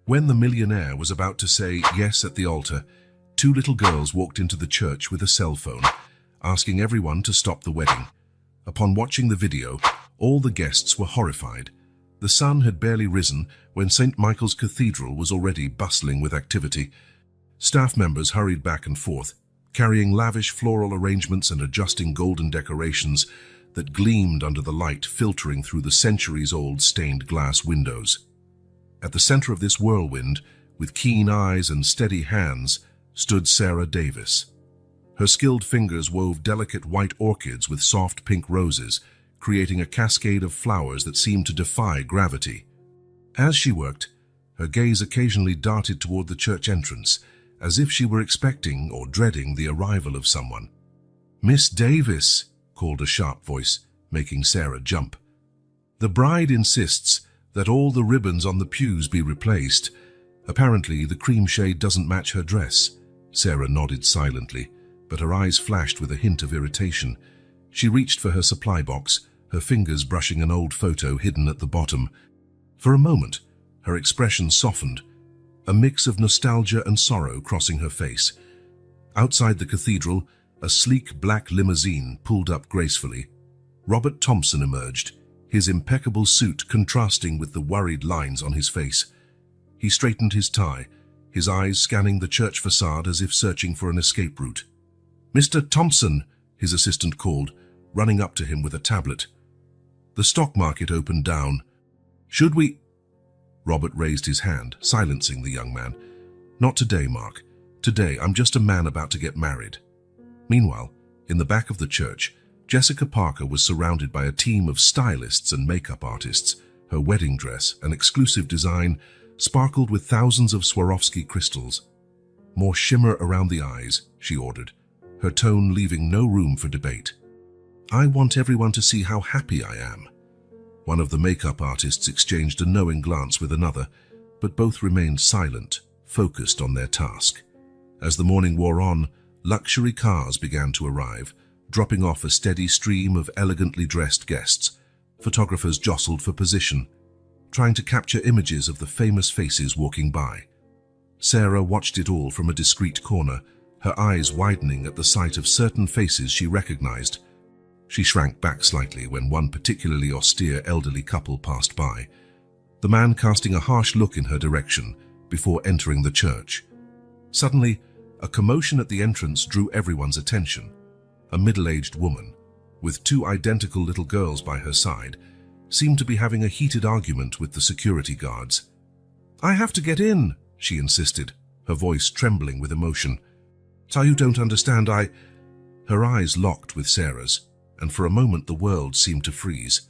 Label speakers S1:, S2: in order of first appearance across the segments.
S1: When the millionaire was about to say yes at the altar, two little girls walked into the church with a cell phone, asking everyone to stop the wedding. Upon watching the video, all the guests were horrified. The sun had barely risen when St. Michael's Cathedral was already bustling with activity. Staff members hurried back and forth, carrying lavish floral arrangements and adjusting golden decorations that gleamed under the light filtering through the centuries-old stained glass windows. At the center of this whirlwind, with keen eyes and steady hands, stood Sarah Davis. Her skilled fingers wove delicate white orchids with soft pink roses, creating a cascade of flowers that seemed to defy gravity. As she worked, her gaze occasionally darted toward the church entrance, as if she were expecting or dreading the arrival of someone. "Miss Davis," called a sharp voice, making Sarah jump. "The bride insists that all the ribbons on the pews be replaced. Apparently, the cream shade doesn't match her dress." Sarah nodded silently, but her eyes flashed with a hint of irritation. She reached for her supply box, her fingers brushing an old photo hidden at the bottom. For a moment, her expression softened, a mix of nostalgia and sorrow crossing her face. Outside the cathedral, a sleek black limousine pulled up gracefully. Robert Thompson emerged, his impeccable suit contrasting with the worried lines on his face. He straightened his tie, his eyes scanning the church facade as if searching for an escape route. "Mr. Thompson," his assistant called, running up to him with a tablet. "The stock market opened down. Should we—" Robert raised his hand, silencing the young man. "Not today, Mark. Today, I'm just a man about to get married." Meanwhile, in the back of the church, Jessica Parker was surrounded by a team of stylists and makeup artists. Her wedding dress, an exclusive design, sparkled with thousands of Swarovski crystals. "More shimmer around the eyes," she ordered, her tone leaving no room for debate. "I want everyone to see how happy I am." One of the makeup artists exchanged a knowing glance with another, but both remained silent, focused on their task. As the morning wore on, luxury cars began to arrive, dropping off a steady stream of elegantly dressed guests. Photographers jostled for position, trying to capture images of the famous faces walking by. Sarah watched it all from a discreet corner, her eyes widening at the sight of certain faces she recognized. She shrank back slightly when one particularly austere elderly couple passed by, the man casting a harsh look in her direction before entering the church. Suddenly, a commotion at the entrance drew everyone's attention. A middle-aged woman, with two identical little girls by her side, seemed to be having a heated argument with the security guards. "I have to get in," she insisted, her voice trembling with emotion. "So you don't understand, I—" Her eyes locked with Sarah's, and for a moment the world seemed to freeze.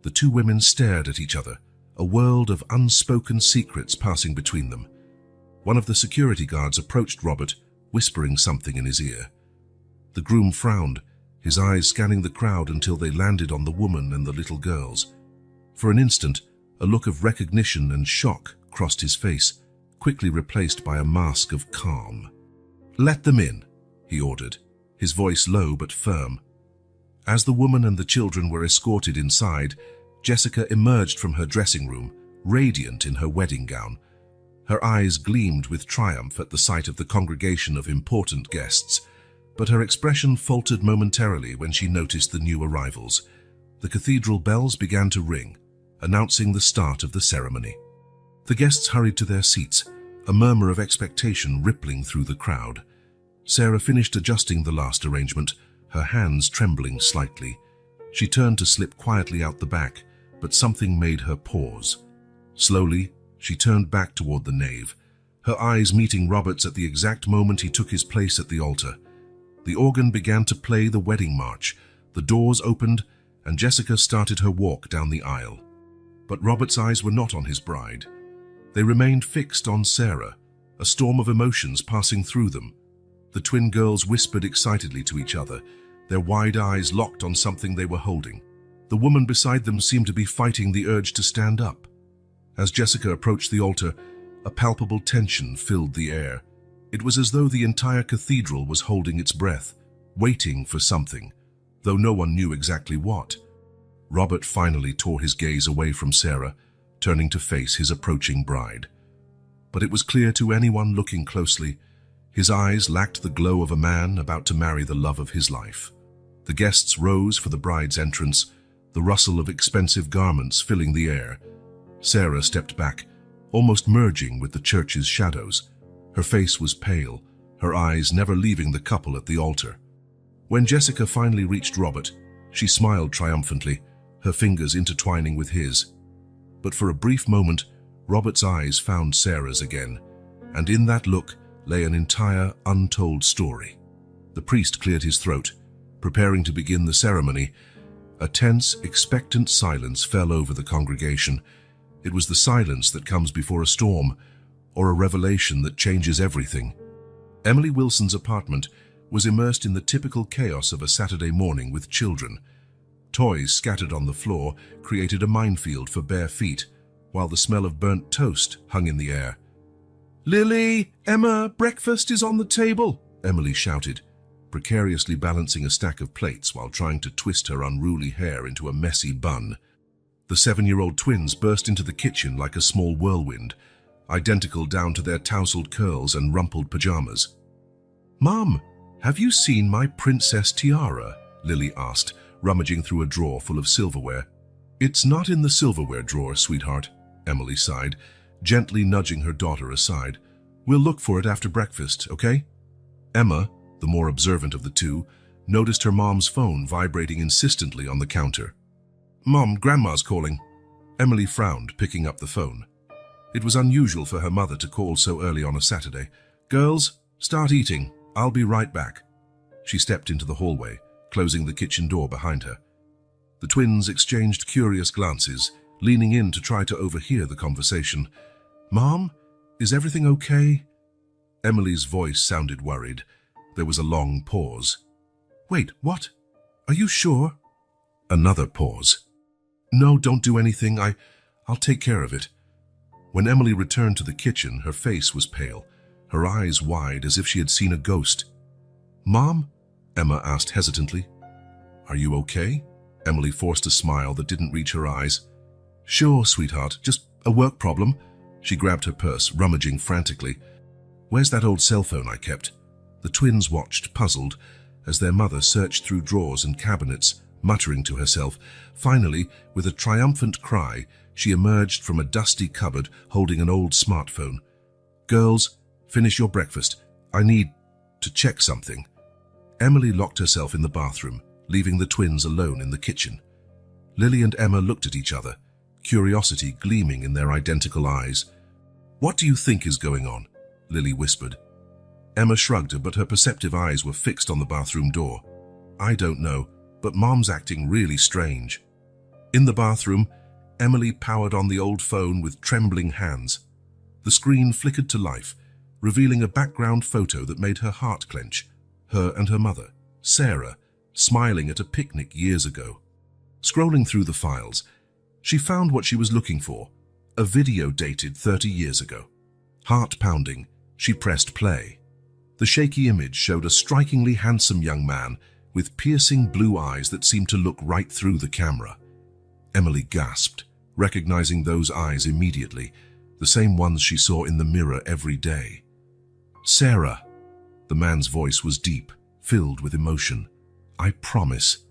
S1: The two women stared at each other, a world of unspoken secrets passing between them. One of the security guards approached Robert, whispering something in his ear. The groom frowned, his eyes scanning the crowd until they landed on the woman and the little girls. For an instant, a look of recognition and shock crossed his face, quickly replaced by a mask of calm. "Let them in," he ordered, his voice low but firm. As the woman and the children were escorted inside, Jessica emerged from her dressing room, radiant in her wedding gown. Her eyes gleamed with triumph at the sight of the congregation of important guests, but her expression faltered momentarily when she noticed the new arrivals. The cathedral bells began to ring, announcing the start of the ceremony. The guests hurried to their seats, a murmur of expectation rippling through the crowd. Sarah finished adjusting the last arrangement, her hands trembling slightly. She turned to slip quietly out the back, but something made her pause. Slowly, she turned back toward the nave, her eyes meeting Robert's at the exact moment he took his place at the altar. The organ began to play the wedding march, the doors opened, and Jessica started her walk down the aisle. But Robert's eyes were not on his bride. They remained fixed on Sarah, a storm of emotions passing through them. The twin girls whispered excitedly to each other, their wide eyes locked on something they were holding. The woman beside them seemed to be fighting the urge to stand up. As Jessica approached the altar, a palpable tension filled the air. It was as though the entire cathedral was holding its breath, waiting for something, though no one knew exactly what. Robert finally tore his gaze away from Sarah, turning to face his approaching bride. but it was clear to anyone looking closely. His eyes lacked the glow of a man about to marry the love of his life. The guests rose for the bride's entrance, the rustle of expensive garments filling the air. Sarah stepped back, almost merging with the church's shadows. Her face was pale, her eyes never leaving the couple at the altar. When Jessica finally reached Robert, she smiled triumphantly, her fingers intertwining with his. But for a brief moment, Robert's eyes found Sarah's again, and in that look lay an entire untold story. The priest cleared his throat, preparing to begin the ceremony. A tense, expectant silence fell over the congregation. It was the silence that comes before a storm, or a revelation that changes everything. Emily Wilson's apartment was immersed in the typical chaos of a Saturday morning with children. Toys scattered on the floor created a minefield for bare feet, while the smell of burnt toast hung in the air. "Lily, Emma, breakfast is on the table," Emily shouted, precariously balancing a stack of plates while trying to twist her unruly hair into a messy bun. The 7-year-old twins burst into the kitchen like a small whirlwind, identical down to their tousled curls and rumpled pajamas. "Mom, have you seen my princess tiara?" Lily asked, rummaging through a drawer full of silverware. "It's not in the silverware drawer, sweetheart," Emily sighed, gently nudging her daughter aside. "We'll look for it after breakfast, okay?" Emma, the more observant of the two, noticed her mom's phone vibrating insistently on the counter. "Mom, Grandma's calling." Emily frowned, picking up the phone. It was unusual for her mother to call so early on a Saturday. "Girls, start eating. I'll be right back." She stepped into the hallway, closing the kitchen door behind her. The twins exchanged curious glances, leaning in to try to overhear the conversation. "Mom, is everything okay?" Emily's voice sounded worried. There was a long pause. "Wait, what? Are you sure?" Another pause. "No, don't do anything. I'll take care of it." When Emily returned to the kitchen, her face was pale, her eyes wide as if she had seen a ghost. "Mom?" Emma asked hesitantly. "Are you okay?" Emily forced a smile that didn't reach her eyes. "Sure, sweetheart, just a work problem." She grabbed her purse, rummaging frantically. "Where's that old cell phone I kept?" The twins watched, puzzled, as their mother searched through drawers and cabinets, muttering to herself. Finally, with a triumphant cry, she emerged from a dusty cupboard holding an old smartphone. "Girls, finish your breakfast. I need to check something." Emily locked herself in the bathroom, leaving the twins alone in the kitchen. Lily and Emma looked at each other, curiosity gleaming in their identical eyes. "What do you think is going on?" Lily whispered. Emma shrugged, but her perceptive eyes were fixed on the bathroom door. "I don't know, but Mom's acting really strange." In the bathroom, Emily powered on the old phone with trembling hands. The screen flickered to life, revealing a background photo that made her heart clench. Her and her mother, Sarah, smiling at a picnic years ago. Scrolling through the files, she found what she was looking for, a video dated 30 years ago. Heart pounding, she pressed play. The shaky image showed a strikingly handsome young man with piercing blue eyes that seemed to look right through the camera. Emily gasped, recognizing those eyes immediately, the same ones she saw in the mirror every day. "Sarah." The man's voice was deep, filled with emotion. "I promise,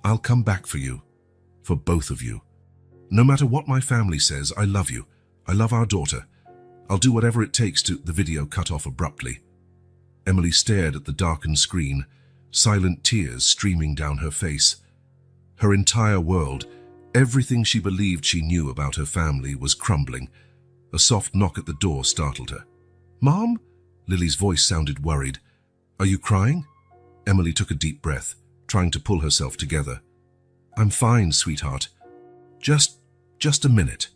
S1: I'll come back for you, for both of you. No matter what my family says, I love you. I love our daughter. I'll do whatever it takes to..." The video cut off abruptly. Emily stared at the darkened screen, silent tears streaming down her face. Her entire world, everything she believed she knew about her family, was crumbling. A soft knock at the door startled her. "Mom?" Lily's voice sounded worried. "Are you crying?" Emily took a deep breath, trying to pull herself together. "I'm fine, sweetheart. Just a minute."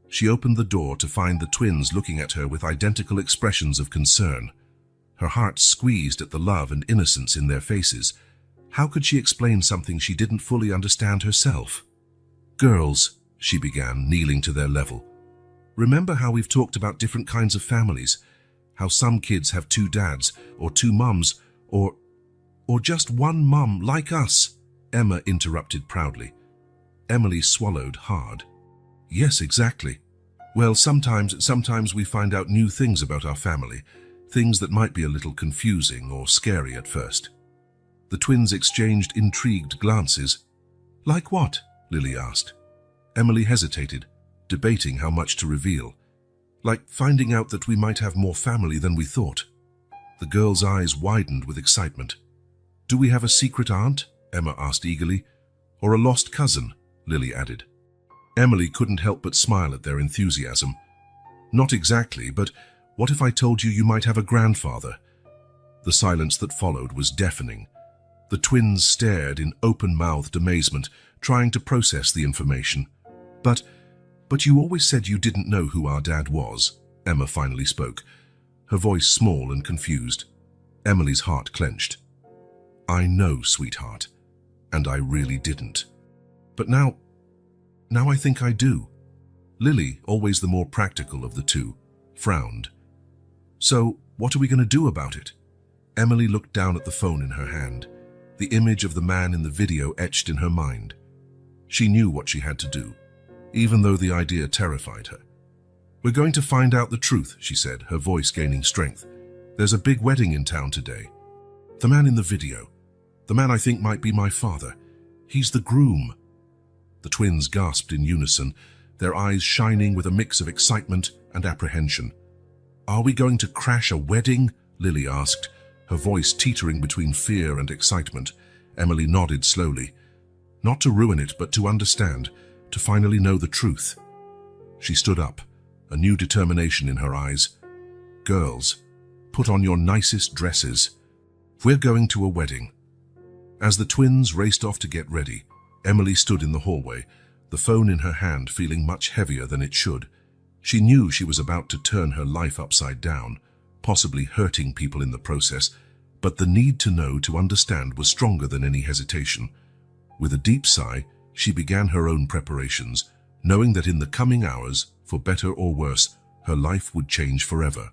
S1: She opened the door to find the twins looking at her with identical expressions of concern. Her heart squeezed at the love and innocence in their faces. How could she explain something she didn't fully understand herself? "Girls," she began, kneeling to their level. "Remember how we've talked about different kinds of families? How some kids have 2 dads, or 2 mums, or just one mum, like us?" Emma interrupted proudly. Emily swallowed hard. "Yes, exactly. Well, sometimes we find out new things about our family, things that might be a little confusing or scary at first. The twins exchanged intrigued glances. Like what? Lily asked. Emily hesitated, debating how much to reveal. Like finding out that we might have more family than we thought. The girl's eyes widened with excitement. Do we have a secret aunt? Emma asked eagerly. Or a lost cousin? Lily added. Emily couldn't help but smile at their enthusiasm. Not exactly, but what if I told you you might have a grandfather? The silence that followed was deafening. The twins stared in open-mouthed amazement, trying to process the information. But you always said you didn't know who our dad was, Emma finally spoke, her voice small and confused. Emily's heart clenched. I know, sweetheart, and I really didn't. But now I think I do. Lily, always the more practical of the two, frowned. So, what are we going to do about it? Emily looked down at the phone in her hand, the image of the man in the video etched in her mind. She knew what she had to do, even though the idea terrified her. We're going to find out the truth, she said, her voice gaining strength. There's a big wedding in town today. The man in the video, the man I think might be my father, he's the groom. The twins gasped in unison, their eyes shining with a mix of excitement and apprehension. Are we going to crash a wedding? Lily asked, her voice teetering between fear and excitement. Emily nodded slowly. Not to ruin it, but to understand, to finally know the truth. She stood up, a new determination in her eyes. Girls, put on your nicest dresses. We're going to a wedding. As the twins raced off to get ready, Emily stood in the hallway, the phone in her hand feeling much heavier than it should. She knew she was about to turn her life upside down, possibly hurting people in the process, but the need to know, to understand, was stronger than any hesitation. With a deep sigh, she began her own preparations, knowing that in the coming hours, for better or worse, her life would change forever.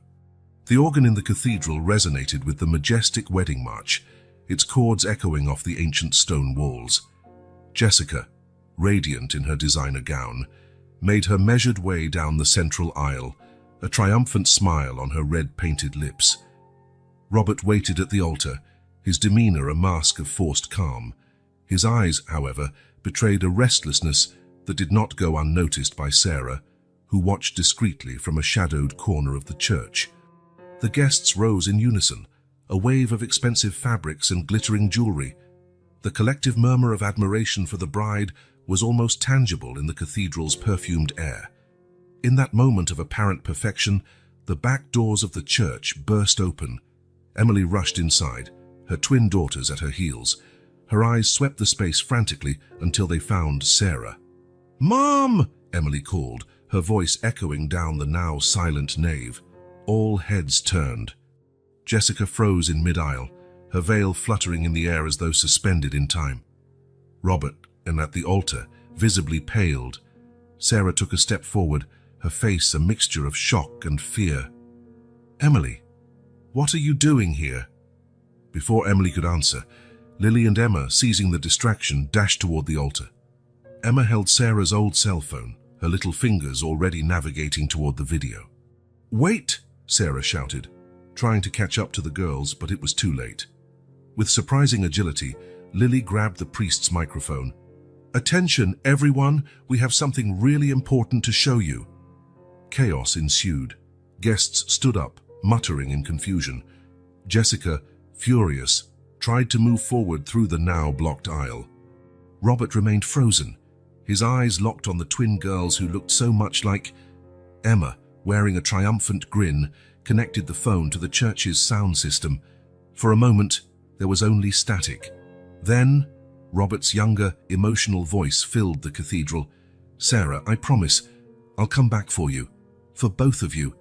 S1: The organ in the cathedral resonated with the majestic wedding march, its chords echoing off the ancient stone walls. Jessica, radiant in her designer gown, made her measured way down the central aisle, a triumphant smile on her red-painted lips. Robert waited at the altar, his demeanor a mask of forced calm. His eyes, however, betrayed a restlessness that did not go unnoticed by Sarah, who watched discreetly from a shadowed corner of the church. The guests rose in unison, a wave of expensive fabrics and glittering jewelry. The collective murmur of admiration for the bride was almost tangible in the cathedral's perfumed air. In that moment of apparent perfection, the back doors of the church burst open. Emily rushed inside, her twin daughters at her heels. Her eyes swept the space frantically until they found Sarah. "Mom!" Emily called, her voice echoing down the now silent nave. All heads turned. Jessica froze in mid-aisle, her veil fluttering in the air as though suspended in time. Robert, and at the altar, visibly paled. Sarah took a step forward, her face a mixture of shock and fear. "Emily, what are you doing here?" Before Emily could answer, Lily and Emma, seizing the distraction, dashed toward the altar. Emma held Sarah's old cell phone, her little fingers already navigating toward the video. "Wait!" Sarah shouted, trying to catch up to the girls, but it was too late. With surprising agility, Lily grabbed the priest's microphone. "Attention, everyone! We have something really important to show you." Chaos ensued. Guests stood up, muttering in confusion. Jessica, furious, tried to move forward through the now blocked aisle. Robert remained frozen, his eyes locked on the twin girls who looked so much like... Emma, wearing a triumphant grin, connected the phone to the church's sound system. For a moment, there was only static. Then, Robert's younger, emotional voice filled the cathedral. "Sarah, I promise, I'll come back for you. For both of you.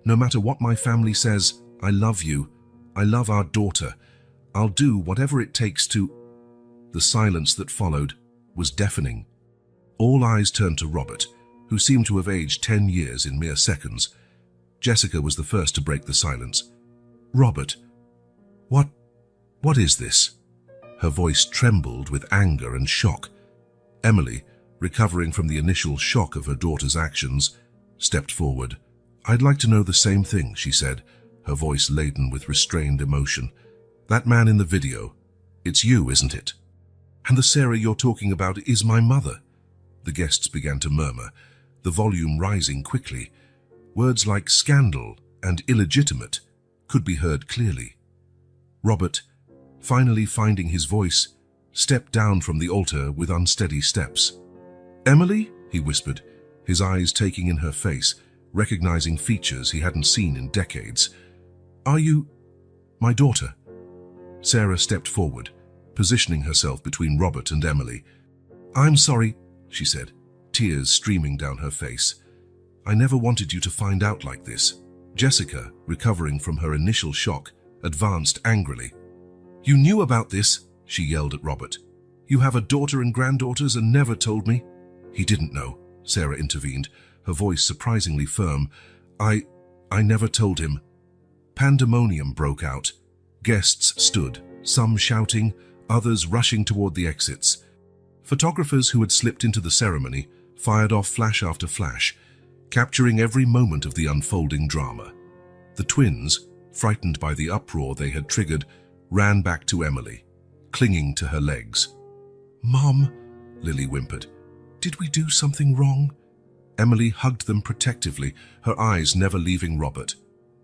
S1: No matter what my family says, I love you. I love our daughter. I'll do whatever it takes to..." The silence that followed was deafening. All eyes turned to Robert, who seemed to have aged 10 years in mere seconds. Jessica was the first to break the silence. "Robert, what is this?" Her voice trembled with anger and shock. Emily, recovering from the initial shock of her daughter's actions, stepped forward. "I'd like to know the same thing," she said, her voice laden with restrained emotion. "That man in the video, it's you, isn't it? And the Sarah you're talking about is my mother." The guests began to murmur, the volume rising quickly. Words like scandal and illegitimate could be heard clearly. Robert, finally finding his voice, stepped down from the altar with unsteady steps. "Emily?" he whispered, his eyes taking in her face, recognizing features he hadn't seen in decades. "Are you my daughter?" Sarah stepped forward, positioning herself between Robert and Emily. "I'm sorry," she said, tears streaming down her face. "I never wanted you to find out like this." Jessica, recovering from her initial shock, advanced angrily. "You knew about this," she yelled at Robert. "You have a daughter and granddaughters and never told me." "He didn't know," Sarah intervened, her voice surprisingly firm. I never told him." Pandemonium broke out. Guests stood, some shouting, others rushing toward the exits. Photographers who had slipped into the ceremony fired off flash after flash, capturing every moment of the unfolding drama. The twins, frightened by the uproar they had triggered, ran back to Emily, clinging to her legs. "Mom," Lily whimpered, "did we do something wrong?" Emily hugged them protectively, her eyes never leaving Robert.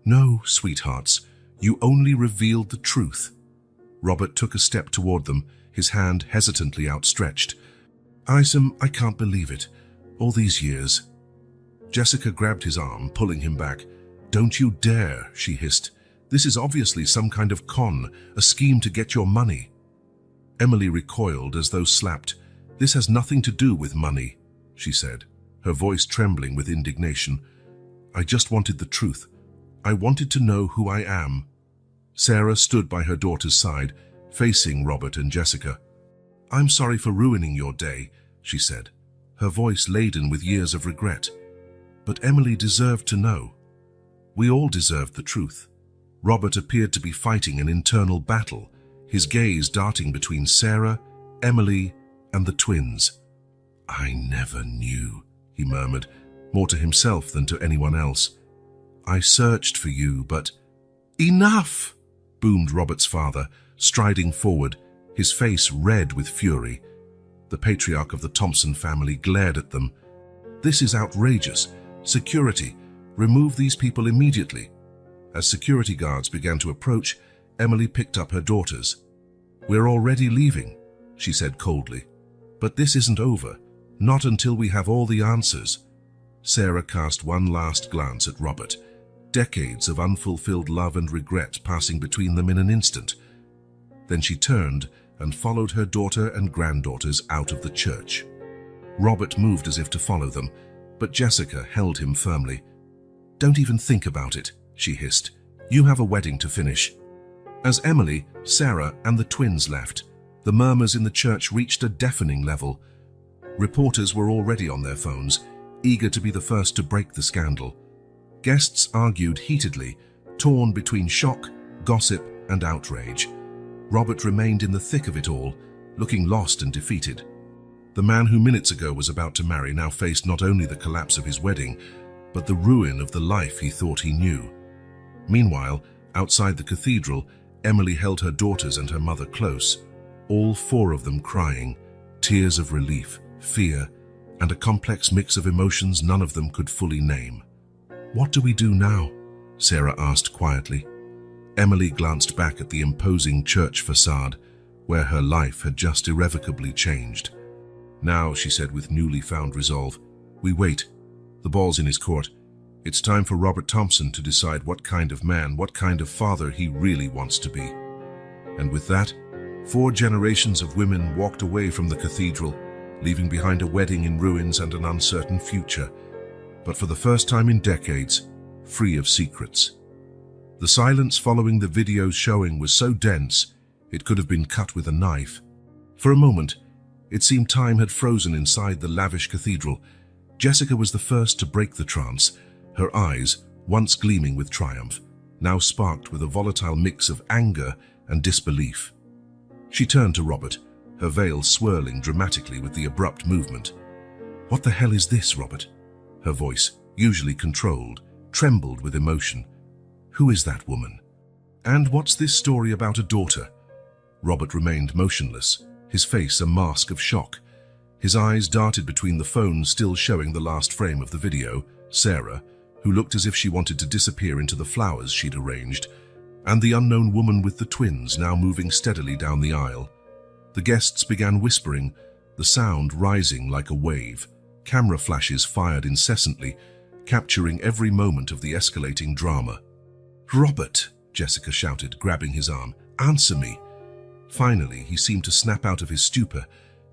S1: "No, sweethearts, you only revealed the truth." Robert took a step toward them, his hand hesitantly outstretched. I can't believe it. All these years." Jessica grabbed his arm, pulling him back. "Don't you dare," she hissed. "This is obviously some kind of con, a scheme to get your money." Emily recoiled as though slapped. "This has nothing to do with money," she said, her voice trembling with indignation. "I just wanted the truth. I wanted to know who I am." Sarah stood by her daughter's side, facing Robert and Jessica. "I'm sorry for ruining your day," she said, her voice laden with years of regret. "But Emily deserved to know. We all deserved the truth." Robert appeared to be fighting an internal battle, his gaze darting between Sarah, Emily, and the twins. "I never knew," he murmured, more to himself than to anyone else. "I searched for you, but—" "Enough!" boomed Robert's father, striding forward, his face red with fury. The patriarch of the Thompson family glared at them. "This is outrageous. Security, remove these people immediately." As security guards began to approach, Emily picked up her daughters. "We're already leaving," she said coldly. "But this isn't over, not until we have all the answers." Sarah cast one last glance at Robert, decades of unfulfilled love and regret passing between them in an instant. Then she turned and followed her daughter and granddaughters out of the church. Robert moved as if to follow them, but Jessica held him firmly. "Don't even think about it," she hissed. "You have a wedding to finish." As Emily, Sarah, and the twins left, the murmurs in the church reached a deafening level. Reporters were already on their phones, eager to be the first to break the scandal. Guests argued heatedly, torn between shock, gossip, and outrage. Robert remained in the thick of it all, looking lost and defeated. The man who minutes ago was about to marry now faced not only the collapse of his wedding, but the ruin of the life he thought he knew. Meanwhile, outside the cathedral, Emily held her daughters and her mother close, all four of them crying, tears of relief, fear, and a complex mix of emotions none of them could fully name. "What do we do now?" Sarah asked quietly. Emily glanced back at the imposing church facade, where her life had just irrevocably changed. "Now," she said with newly found resolve, "we wait. The ball's in his court. It's time for Robert Thompson to decide what kind of man, what kind of father he really wants to be." And with that, 4 generations of women walked away from the cathedral, leaving behind a wedding in ruins and an uncertain future, but for the first time in decades, free of secrets. The silence following the video's showing was so dense, it could have been cut with a knife. For a moment, it seemed time had frozen inside the lavish cathedral. Jessica was the first to break the trance, her eyes, once gleaming with triumph, now sparked with a volatile mix of anger and disbelief. She turned to Robert, her veil swirling dramatically with the abrupt movement. "What the hell is this, Robert?" Her voice, usually controlled, trembled with emotion. Who is that woman? And what's this story about a daughter? Robert remained motionless, his face a mask of shock. His eyes darted between the phone still showing the last frame of the video, Sarah, who looked as if she wanted to disappear into the flowers she'd arranged, and the unknown woman with the twins now moving steadily down the aisle. The guests began whispering, the sound rising like a wave. Camera flashes fired incessantly, capturing every moment of the escalating drama. "Robert," Jessica shouted, grabbing his arm, "answer me." Finally, he seemed to snap out of his stupor.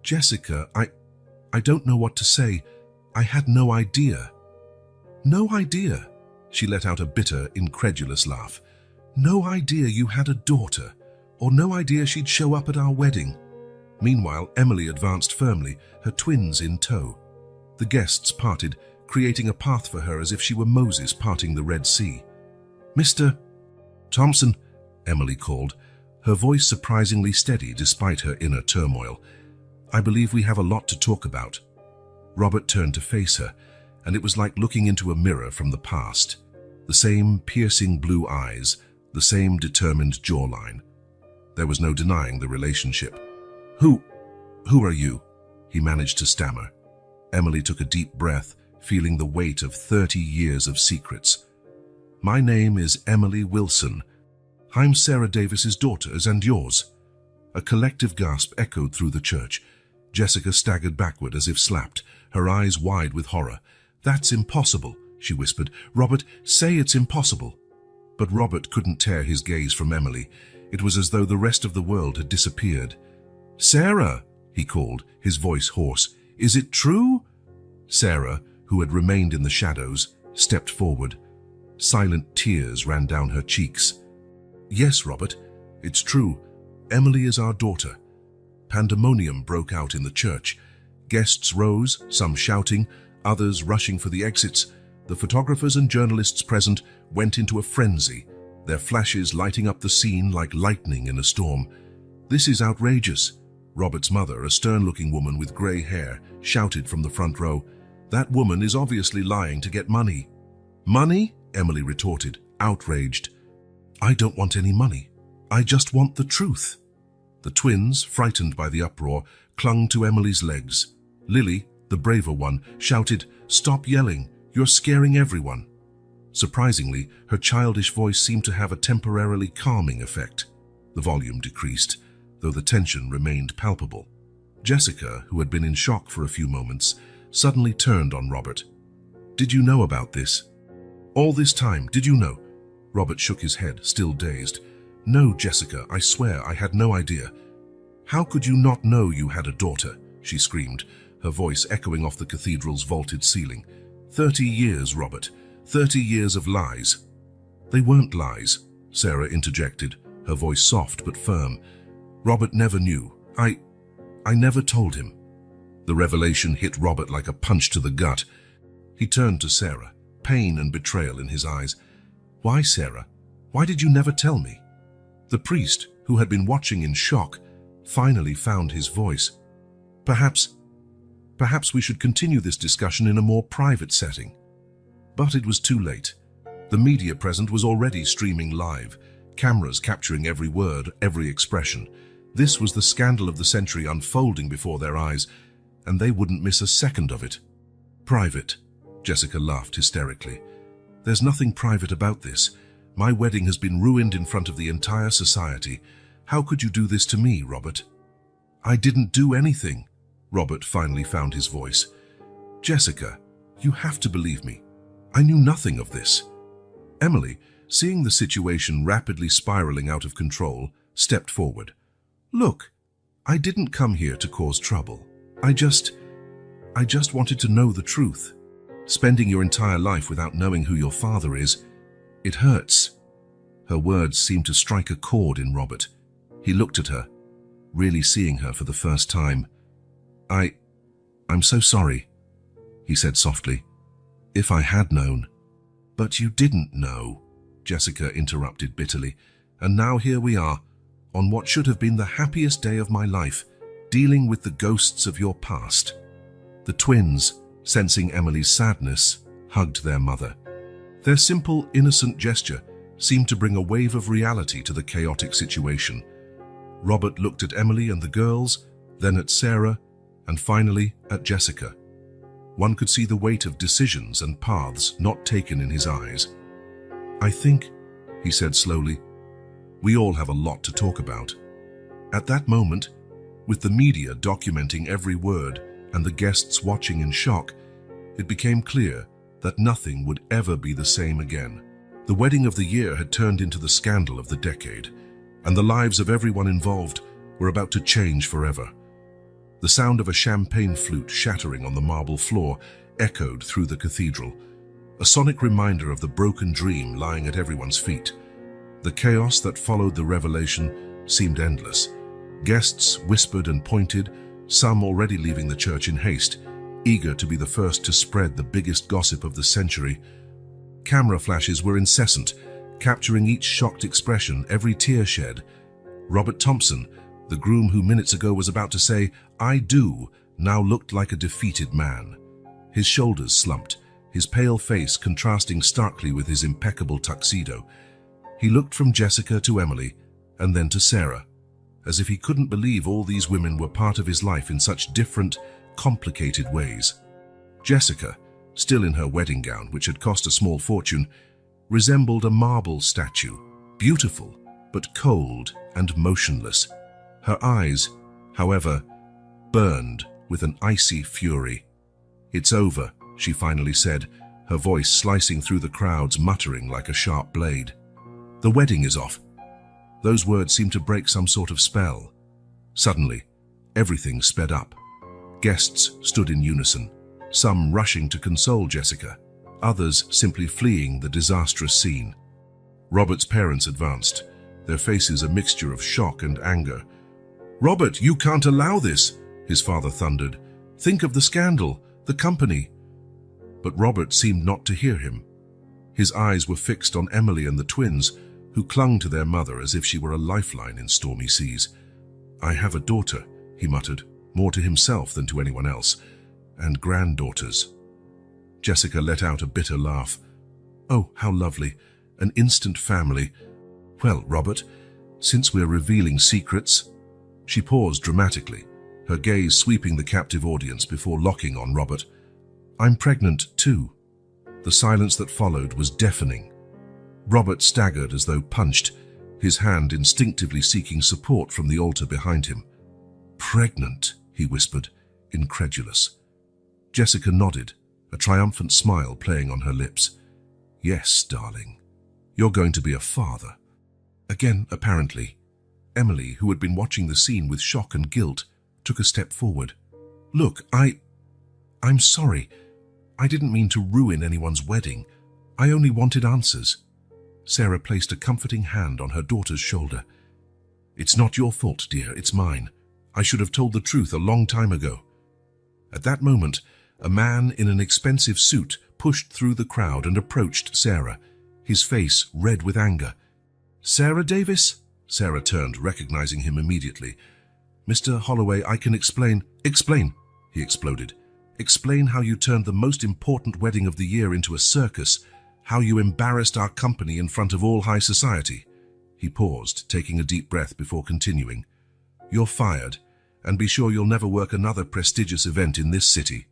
S1: "Jessica, I don't know what to say. I had no idea." "No idea?" She let out a bitter, incredulous laugh. "No idea you had a daughter, or no idea she'd show up at our wedding?" Meanwhile, Emily advanced firmly, her twins in tow. The guests parted, creating a path for her as if she were Moses parting the Red Sea. "Mr. Thompson," Emily called, her voice surprisingly steady despite her inner turmoil. "I believe we have a lot to talk about." Robert turned to face her, and it was like looking into a mirror from the past. The same piercing blue eyes, the same determined jawline. There was no denying the relationship. Who are you?" he managed to stammer. Emily took a deep breath, feeling the weight of 30 years of secrets. "My name is Emily Wilson. I'm Sarah Davis's daughter's and yours." A collective gasp echoed through the church. Jessica staggered backward as if slapped, her eyes wide with horror. "That's impossible," she whispered. "Robert, say it's impossible." But Robert couldn't tear his gaze from Emily. It was as though the rest of the world had disappeared. "Sarah," he called, his voice hoarse, "is it true?" Sarah, who had remained in the shadows, stepped forward. Silent tears ran down her cheeks. "Yes, Robert, it's true. Emily is our daughter." Pandemonium broke out in the church. Guests rose, some shouting, others rushing for the exits. The photographers and journalists present went into a frenzy, their flashes lighting up the scene like lightning in a storm. "This is outrageous," Robert's mother, a stern-looking woman with grey hair, shouted from the front row. "That woman is obviously lying to get money." "Money?" Emily retorted, outraged. "I don't want any money. I just want the truth." The twins, frightened by the uproar, clung to Emily's legs. Lily, the braver one, shouted, "Stop yelling, you're scaring everyone." Surprisingly, her childish voice seemed to have a temporarily calming effect. The volume decreased, though the tension remained palpable. Jessica, who had been in shock for a few moments, suddenly turned on Robert. "Did you know about this? All this time, did you know?" Robert shook his head, still dazed. "No, Jessica, I swear I had no idea." "How could you not know you had a daughter?" she screamed, her voice echoing off the cathedral's vaulted ceiling. 30 years, Robert. 30 years of lies." "They weren't lies," Sarah interjected, her voice soft but firm. "Robert never knew. I never told him." The revelation hit Robert like a punch to the gut. He turned to Sarah, pain and betrayal in his eyes. "Why, Sarah? Why did you never tell me?" The priest, who had been watching in shock, finally found his voice. Perhaps we should continue this discussion in a more private setting." But it was too late. The media present was already streaming live, cameras capturing every word, every expression. This was the scandal of the century unfolding before their eyes, and they wouldn't miss a second of it. "Private," Jessica laughed hysterically. "There's nothing private about this. My wedding has been ruined in front of the entire society. How could you do this to me, Robert?" "I didn't do anything." Robert finally found his voice. "Jessica, you have to believe me. I knew nothing of this." Emily, seeing the situation rapidly spiraling out of control, stepped forward. "Look, I didn't come here to cause trouble. I just wanted to know the truth. Spending your entire life without knowing who your father is, it hurts." Her words seemed to strike a chord in Robert. He looked at her, really seeing her for the first time. I'm so sorry," he said softly. "If I had known." "But you didn't know," Jessica interrupted bitterly. "And now here we are, on what should have been the happiest day of my life, dealing with the ghosts of your past." The twins, sensing Emily's sadness, hugged their mother. Their simple, innocent gesture seemed to bring a wave of reality to the chaotic situation. Robert looked at Emily and the girls, then at Sarah, and finally at Jessica. One could see the weight of decisions and paths not taken in his eyes. "I think," he said slowly, "we all have a lot to talk about." At that moment, with the media documenting every word and the guests watching in shock, it became clear that nothing would ever be the same again. The wedding of the year had turned into the scandal of the decade, and the lives of everyone involved were about to change forever. The sound of a champagne flute shattering on the marble floor echoed through the cathedral, a sonic reminder of the broken dream lying at everyone's feet. The chaos that followed the revelation seemed endless. Guests whispered and pointed, some already leaving the church in haste, eager to be the first to spread the biggest gossip of the century. Camera flashes were incessant, capturing each shocked expression, every tear shed. Robert Thompson, the groom who minutes ago was about to say, "I do," now looked like a defeated man. His shoulders slumped, his pale face contrasting starkly with his impeccable tuxedo. He looked from Jessica to Emily, and then to Sarah, as if he couldn't believe all these women were part of his life in such different, complicated ways. Jessica, still in her wedding gown, which had cost a small fortune, resembled a marble statue, beautiful, but cold and motionless. Her eyes, however, burned with an icy fury. "It's over," she finally said, her voice slicing through the crowds, muttering like a sharp blade. "The wedding is off." Those words seemed to break some sort of spell. Suddenly, everything sped up. Guests stood in unison, some rushing to console Jessica, others simply fleeing the disastrous scene. Robert's parents advanced, their faces a mixture of shock and anger. "Robert, you can't allow this," his father thundered. "Think of the scandal, the company." But Robert seemed not to hear him. His eyes were fixed on Emily and the twins, who clung to their mother as if she were a lifeline in stormy seas. "I have a daughter," he muttered, more to himself than to anyone else, "and granddaughters." Jessica let out a bitter laugh. "Oh, how lovely. An instant family. Well, Robert, since we're revealing secrets..." She paused dramatically, her gaze sweeping the captive audience before locking on Robert. "I'm pregnant too." The silence that followed was deafening. Robert staggered as though punched, his hand instinctively seeking support from the altar behind him. "Pregnant," he whispered, incredulous. Jessica nodded, a triumphant smile playing on her lips. "Yes, darling. You're going to be a father." Again, apparently, Emily, who had been watching the scene with shock and guilt, took a step forward. "Look, I'm sorry. I didn't mean to ruin anyone's wedding. I only wanted answers." Sarah placed a comforting hand on her daughter's shoulder. "It's not your fault, dear, it's mine. I should have told the truth a long time ago." At that moment, a man in an expensive suit pushed through the crowd and approached Sarah, his face red with anger. "Sarah Davis?" Sarah turned, recognizing him immediately. "Mr. Holloway, I can explain..." "Explain," he exploded. "Explain how you turned the most important wedding of the year into a circus, how you embarrassed our company in front of all high society." He paused, taking a deep breath before continuing. "You're fired, and be sure you'll never work another prestigious event in this city."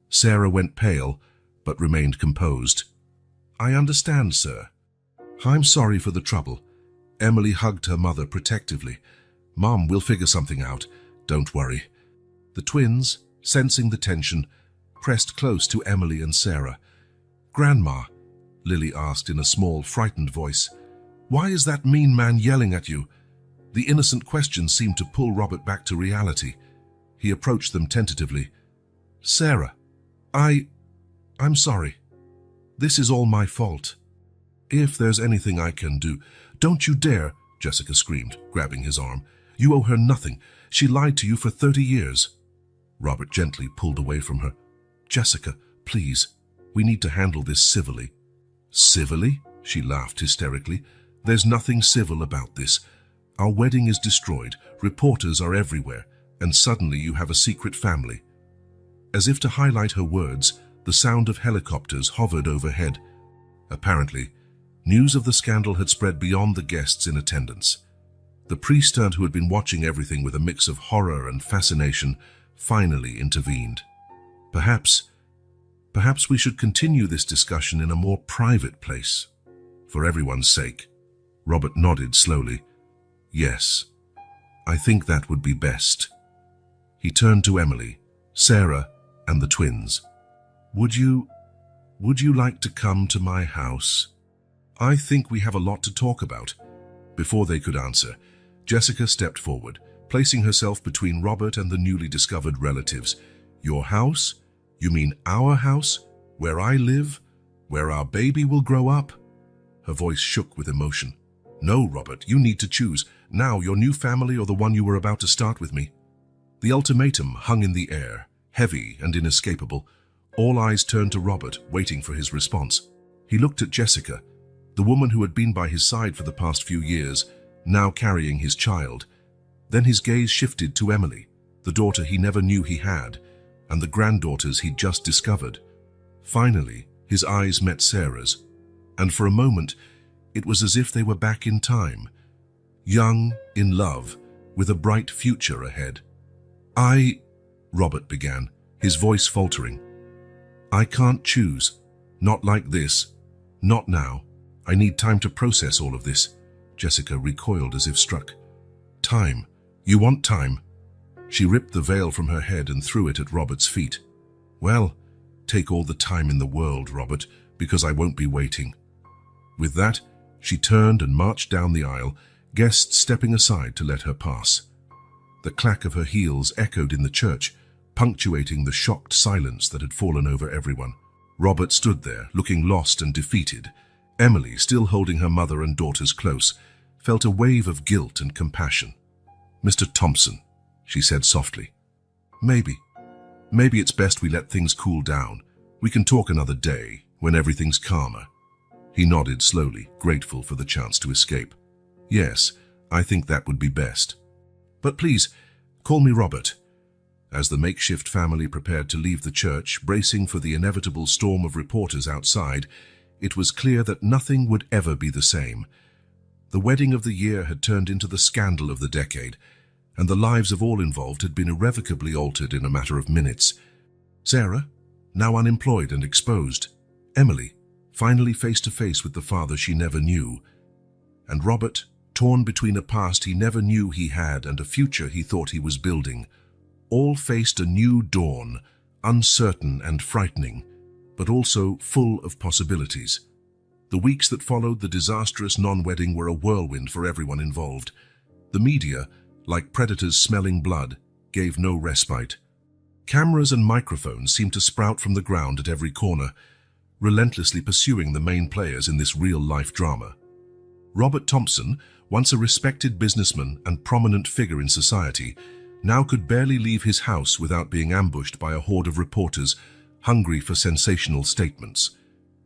S1: Sarah went pale, but remained composed. "I understand, sir. I'm sorry for the trouble." Emily hugged her mother protectively. "Mom, we'll figure something out. Don't worry." The twins, sensing the tension, pressed close to Emily and Sarah. "Grandma," Lily asked in a small, frightened voice, "why is that mean man yelling at you?" The innocent question seemed to pull Robert back to reality. He approached them tentatively. "Sarah, I'm sorry. This is all my fault. If there's anything I can do..." "Don't you dare," Jessica screamed, grabbing his arm. "You owe her nothing. She lied to you for 30 years. Robert gently pulled away from her. "Jessica, please, we need to handle this civilly." "Civilly?" She laughed hysterically. "There's nothing civil about this. Our wedding is destroyed, reporters are everywhere, and suddenly you have a secret family." As if to highlight her words, The sound of helicopters hovered overhead. Apparently, news of the scandal had spread beyond the guests in attendance. The priest, who had been watching everything with a mix of horror and fascination, finally intervened. Perhaps we should continue this discussion in a more private place. For everyone's sake. Robert nodded slowly. Yes, I think that would be best. He turned to Emily, Sarah, and the twins. Would you like to come to my house? I think we have a lot to talk about. Before they could answer, Jessica stepped forward, placing herself between Robert and the newly discovered relatives. Your house? You mean our house? Where I live? Where our baby will grow up? Her voice shook with emotion. No, Robert, you need to choose. Now, your new family or the one you were about to start with me. The ultimatum hung in the air, heavy and inescapable. All eyes turned to Robert, waiting for his response. He looked at Jessica, the woman who had been by his side for the past few years, now carrying his child. Then his gaze shifted to Emily, the daughter he never knew he had, and the granddaughters he'd just discovered. Finally, his eyes met Sarah's, and for a moment, it was as if they were back in time, young, in love, with a bright future ahead. Robert began, his voice faltering. I can't choose. Not like this. Not now. I need time to process all of this. Jessica recoiled as if struck. Time. You want time? She ripped the veil from her head and threw it at Robert's feet. Well, take all the time in the world, Robert, because I won't be waiting. With that, she turned and marched down the aisle, guests stepping aside to let her pass. The clack of her heels echoed in the church, punctuating the shocked silence that had fallen over everyone. Robert stood there, looking lost and defeated. Emily, still holding her mother and daughters close, felt a wave of guilt and compassion. Mr. Thompson, she said softly. Maybe it's best we let things cool down. We can talk another day, when everything's calmer. He nodded slowly, grateful for the chance to escape. Yes, I think that would be best. But please, call me Robert. As the makeshift family prepared to leave the church, bracing for the inevitable storm of reporters outside, it was clear that nothing would ever be the same. The wedding of the year had turned into the scandal of the decade, and the lives of all involved had been irrevocably altered in a matter of minutes. Sarah, now unemployed and exposed. Emily, finally face to face with the father she never knew. And Robert, torn between a past he never knew he had and a future he thought he was building. All faced a new dawn, uncertain and frightening, but also full of possibilities. The weeks that followed the disastrous non-wedding were a whirlwind for everyone involved. The media, like predators smelling blood, gave no respite. Cameras and microphones seemed to sprout from the ground at every corner, relentlessly pursuing the main players in this real-life drama. Robert Thompson, once a respected businessman and prominent figure in society, now could barely leave his house without being ambushed by a horde of reporters hungry for sensational statements.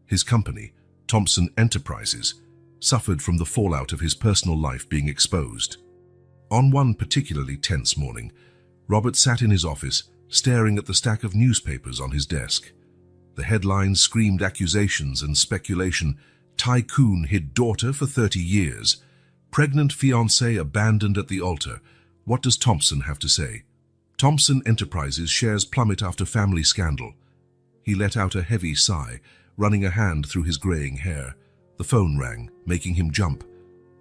S1: His company, Thompson Enterprises, suffered from the fallout of his personal life being exposed. On one particularly tense morning, Robert sat in his office, staring at the stack of newspapers on his desk. The headlines screamed accusations and speculation. Tycoon hid daughter for 30 years. Pregnant fiancé abandoned at the altar. What does Thompson have to say? Thompson Enterprises shares plummet after family scandal. He let out a heavy sigh, running a hand through his graying hair. The phone rang, making him jump.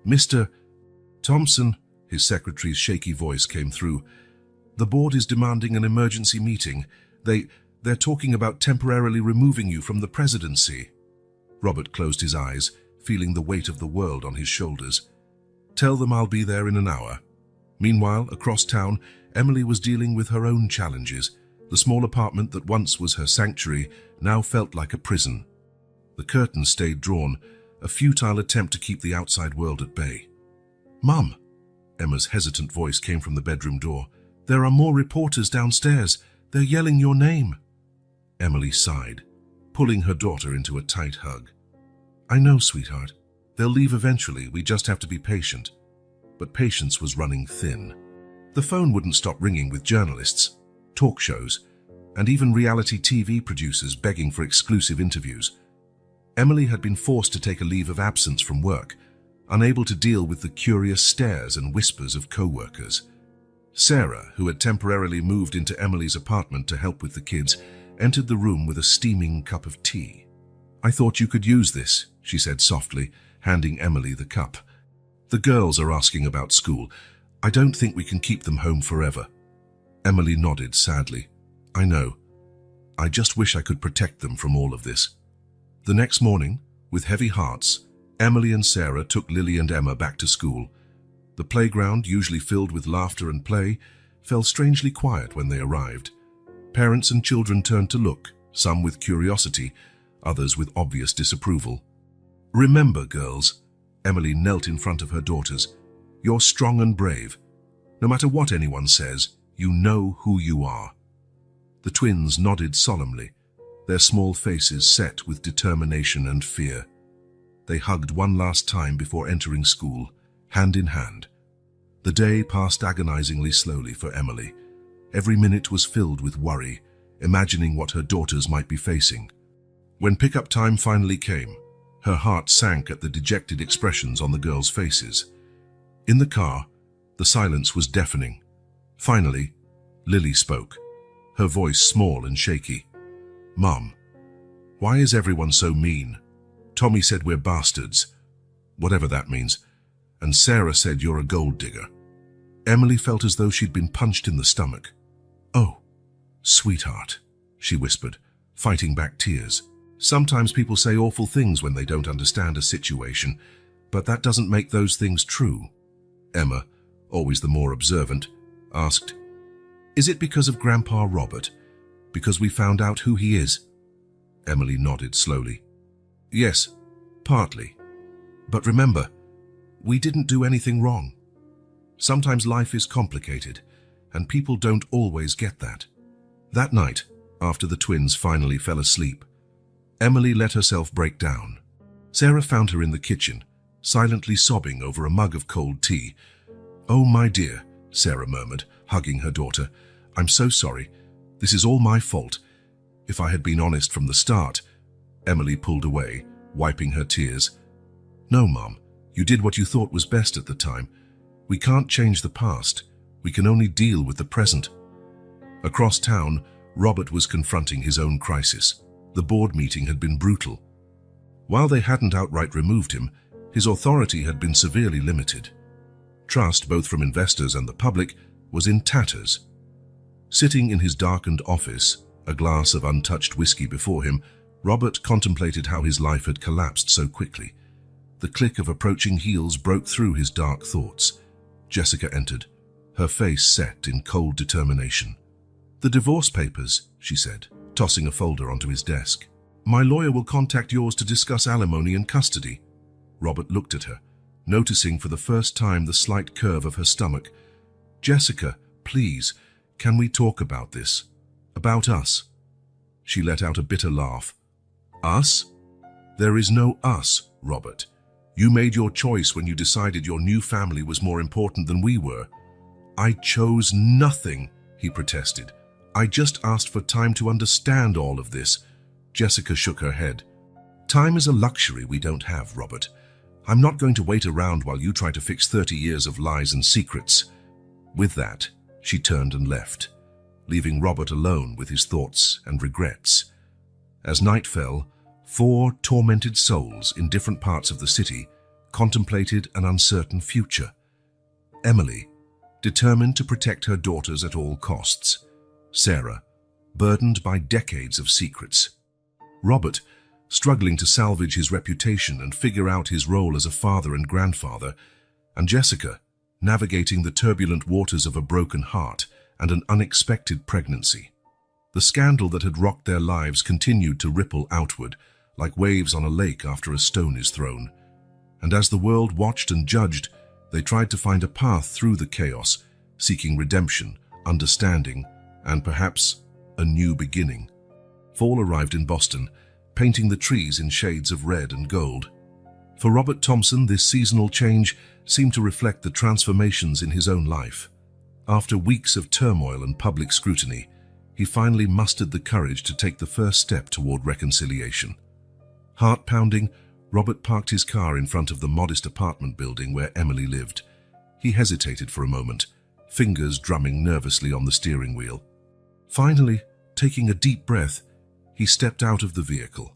S1: Mr. Thompson, his secretary's shaky voice came through. The board is demanding an emergency meeting. They're talking about temporarily removing you from the presidency. Robert closed his eyes, feeling the weight of the world on his shoulders. Tell them I'll be there in an hour. Meanwhile, across town, Emily was dealing with her own challenges. The small apartment that once was her sanctuary now felt like a prison. The curtains stayed drawn, a futile attempt to keep the outside world at bay. Mum, Emma's hesitant voice came from the bedroom door. There are more reporters downstairs. They're yelling your name. Emily sighed, pulling her daughter into a tight hug. I know, sweetheart. They'll leave eventually. We just have to be patient. But patience was running thin. The phone wouldn't stop ringing with journalists, talk shows, and even reality TV producers begging for exclusive interviews. Emily had been forced to take a leave of absence from work, unable to deal with the curious stares and whispers of co-workers. Sarah, who had temporarily moved into Emily's apartment to help with the kids, entered the room with a steaming cup of tea. "I thought you could use this," she said softly, handing Emily the cup. "The girls are asking about school. I don't think we can keep them home forever." Emily nodded sadly. "I know. I just wish I could protect them from all of this." The next morning, with heavy hearts, Emily and Sarah took Lily and Emma back to school. The playground, usually filled with laughter and play, fell strangely quiet when they arrived. Parents and children turned to look, some with curiosity, others with obvious disapproval. "Remember, girls," Emily knelt in front of her daughters, "you're strong and brave. No matter what anyone says, you know who you are." The twins nodded solemnly, their small faces set with determination and fear. They hugged one last time before entering school, hand in hand. The day passed agonizingly slowly for Emily. Every minute was filled with worry, imagining what her daughters might be facing. When pickup time finally came, her heart sank at the dejected expressions on the girls' faces. In the car, the silence was deafening. Finally, Lily spoke, her voice small and shaky. "Mom, why is everyone so mean? Tommy said we're bastards, whatever that means, and Sarah said you're a gold digger." Emily felt as though she'd been punched in the stomach. "Oh, sweetheart," she whispered, fighting back tears. "Sometimes people say awful things when they don't understand a situation, but that doesn't make those things true." Emma, always the more observant, asked, "Is it because of Grandpa Robert? Because we found out who he is?" Emily nodded slowly. "Yes, partly. But remember, we didn't do anything wrong. Sometimes life is complicated, and people don't always get that." That night, after the twins finally fell asleep, Emily let herself break down. Sarah found her in the kitchen, silently sobbing over a mug of cold tea. "Oh, my dear," Sarah murmured, hugging her daughter, "I'm so sorry. This is all my fault. If I had been honest from the start." Emily pulled away, wiping her tears. "No, Mom, you did what you thought was best at the time. We can't change the past. We can only deal with the present." Across town, Robert was confronting his own crisis. The board meeting had been brutal. While they hadn't outright removed him, his authority had been severely limited. Trust, both from investors and the public, was in tatters. Sitting in his darkened office, a glass of untouched whiskey before him, Robert contemplated how his life had collapsed so quickly. The click of approaching heels broke through his dark thoughts. Jessica entered, her face set in cold determination. "The divorce papers," she said, tossing a folder onto his desk. "My lawyer will contact yours to discuss alimony and custody." Robert looked at her, noticing for the first time the slight curve of her stomach. "Jessica, please, can we talk about this? About us?" She let out a bitter laugh. "Us? There is no us, Robert. You made your choice when you decided your new family was more important than we were." "I chose nothing," he protested. "I just asked for time to understand all of this." Jessica shook her head. "Time is a luxury we don't have, Robert. I'm not going to wait around while you try to fix 30 years of lies and secrets." With that, she turned and left, leaving Robert alone with his thoughts and regrets. As night fell, 4 tormented souls in different parts of the city contemplated an uncertain future. Emily, determined to protect her daughters at all costs. Sarah, burdened by decades of secrets. Robert, struggling to salvage his reputation and figure out his role as a father and grandfather. And Jessica, navigating the turbulent waters of a broken heart and an unexpected pregnancy. The scandal that had rocked their lives continued to ripple outward, like waves on a lake after a stone is thrown. And as the world watched and judged, they tried to find a path through the chaos, seeking redemption, understanding, and perhaps a new beginning. Fall arrived in Boston, painting the trees in shades of red and gold. For Robert Thompson, this seasonal change seemed to reflect the transformations in his own life. After weeks of turmoil and public scrutiny, he finally mustered the courage to take the first step toward reconciliation. Heart-pounding, Robert parked his car in front of the modest apartment building where Emily lived. He hesitated for a moment, fingers drumming nervously on the steering wheel. Finally, taking a deep breath, he stepped out of the vehicle.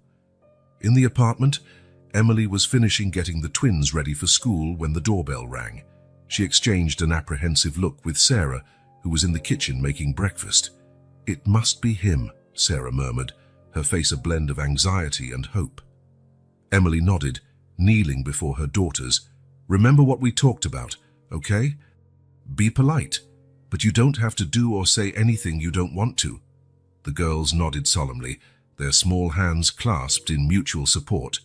S1: In the apartment, Emily was finishing getting the twins ready for school when the doorbell rang. She exchanged an apprehensive look with Sarah, who was in the kitchen making breakfast. "It must be him," Sarah murmured, her face a blend of anxiety and hope. Emily nodded, kneeling before her daughters. "Remember what we talked about, okay? Be polite, but you don't have to do or say anything you don't want to." The girls nodded solemnly, their small hands clasped in mutual support.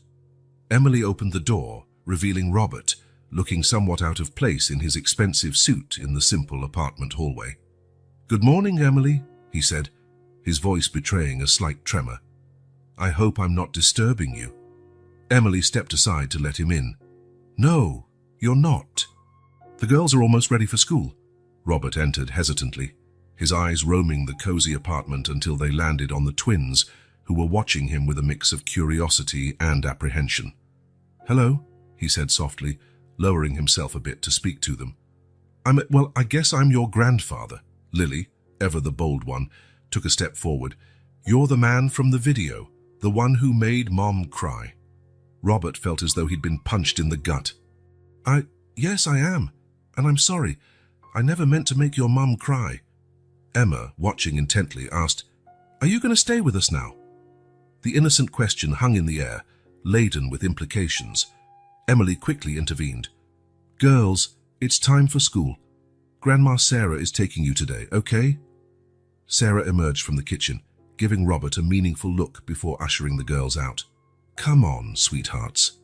S1: Emily opened the door, revealing Robert, looking somewhat out of place in his expensive suit in the simple apartment hallway. "Good morning, Emily," he said, his voice betraying a slight tremor. "I hope I'm not disturbing you." Emily stepped aside to let him in. "No, you're not." "The girls are almost ready for school." Robert entered hesitantly, his eyes roaming the cozy apartment until they landed on the twins, who were watching him with a mix of curiosity and apprehension. "Hello," he said softly, lowering himself a bit to speak to them. I guess I'm your grandfather." Lily, ever the bold one, took a step forward. "You're the man from the video, the one who made Mom cry." Robert felt as though he'd been punched in the gut. Yes, I am, and I'm sorry. I never meant to make your mum cry." Emma, watching intently, asked, "Are you going to stay with us now?" The innocent question hung in the air, laden with implications. Emily quickly intervened. "Girls, it's time for school. Grandma Sarah is taking you today, okay?" Sarah emerged from the kitchen, giving Robert a meaningful look before ushering the girls out. "Come on, sweethearts.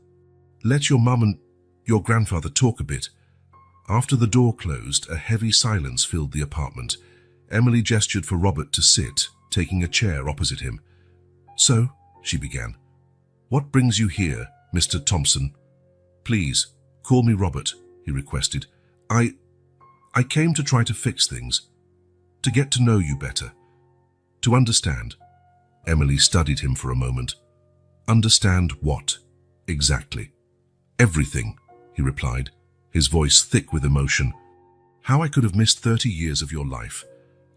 S1: Let your mum and your grandfather talk a bit." After the door closed, a heavy silence filled the apartment. Emily gestured for Robert to sit, taking a chair opposite him. "So," she began, "what brings you here, Mr. Thompson?" "Please, call me Robert," he requested. I came to try to fix things, to get to know you better, to understand." Emily studied him for a moment. "Understand what, exactly?" "Everything," he replied, his voice thick with emotion. "How I could have missed 30 years of your life.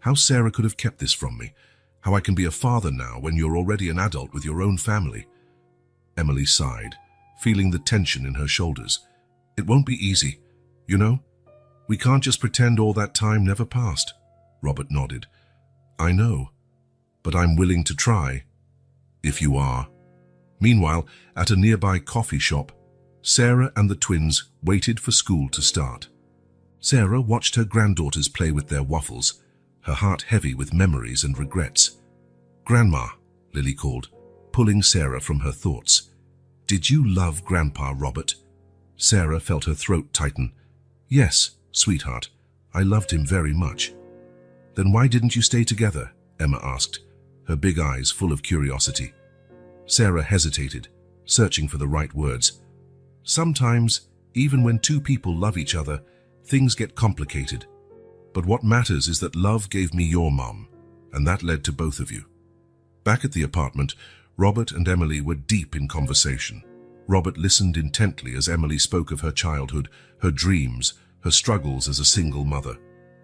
S1: How Sarah could have kept this from me. How I can be a father now when you're already an adult with your own family." Emily sighed, feeling the tension in her shoulders. "It won't be easy, you know? We can't just pretend all that time never passed." Robert nodded. "I know, but I'm willing to try, if you are." Meanwhile, at a nearby coffee shop, Sarah and the twins waited for school to start. Sarah watched her granddaughters play with their waffles, her heart heavy with memories and regrets. "Grandma," Lily called, pulling Sarah from her thoughts. "Did you love Grandpa, Robert?" Sarah felt her throat tighten. "Yes, sweetheart, I loved him very much." "Then why didn't you stay together?" Emma asked, her big eyes full of curiosity. Sarah hesitated, searching for the right words. "Sometimes, even when two people love each other, things get complicated. But what matters is that love gave me your mom, and that led to both of you." Back at the apartment, Robert and Emily were deep in conversation. Robert listened intently as Emily spoke of her childhood, her dreams, her struggles as a single mother.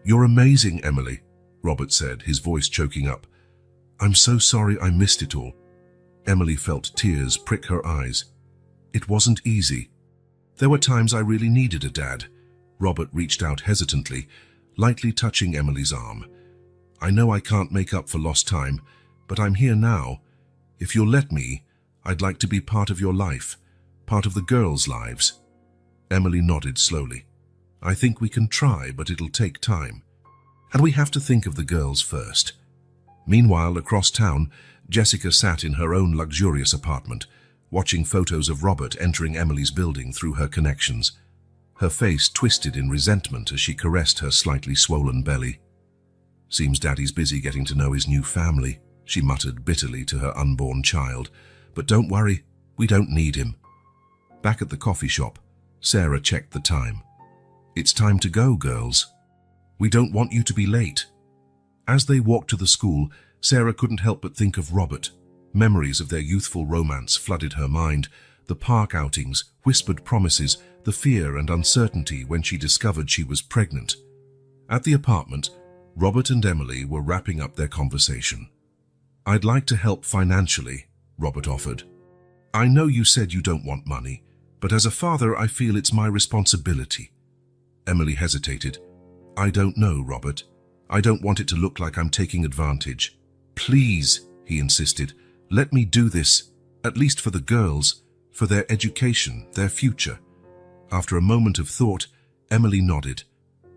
S1: "You're amazing, Emily," Robert said, his voice choking up. "I'm so sorry I missed it all." Emily felt tears prick her eyes. "It wasn't easy. There were times I really needed a dad." Robert reached out hesitantly, lightly touching Emily's arm. "I know I can't make up for lost time, but I'm here now. If you'll let me, I'd like to be part of your life, part of the girls' lives." Emily nodded slowly. "I think we can try, but it'll take time. And we have to think of the girls first." Meanwhile, across town, Jessica sat in her own luxurious apartment, watching photos of Robert entering Emily's building through her connections. Her face twisted in resentment as she caressed her slightly swollen belly. "Seems Daddy's busy getting to know his new family," she muttered bitterly to her unborn child. "But don't worry, we don't need him." Back at the coffee shop, Sarah checked the time. "It's time to go, girls. We don't want you to be late." As they walked to the school, Sarah couldn't help but think of Robert. Memories of their youthful romance flooded her mind. The park outings, whispered promises, the fear and uncertainty when she discovered she was pregnant. At the apartment, Robert and Emily were wrapping up their conversation. "I'd like to help financially," Robert offered. "I know you said you don't want money, but as a father I feel it's my responsibility." Emily hesitated. "I don't know, Robert. I don't want it to look like I'm taking advantage." "Please," he insisted, "let me do this, at least for the girls, for their education, their future." After a moment of thought, Emily nodded.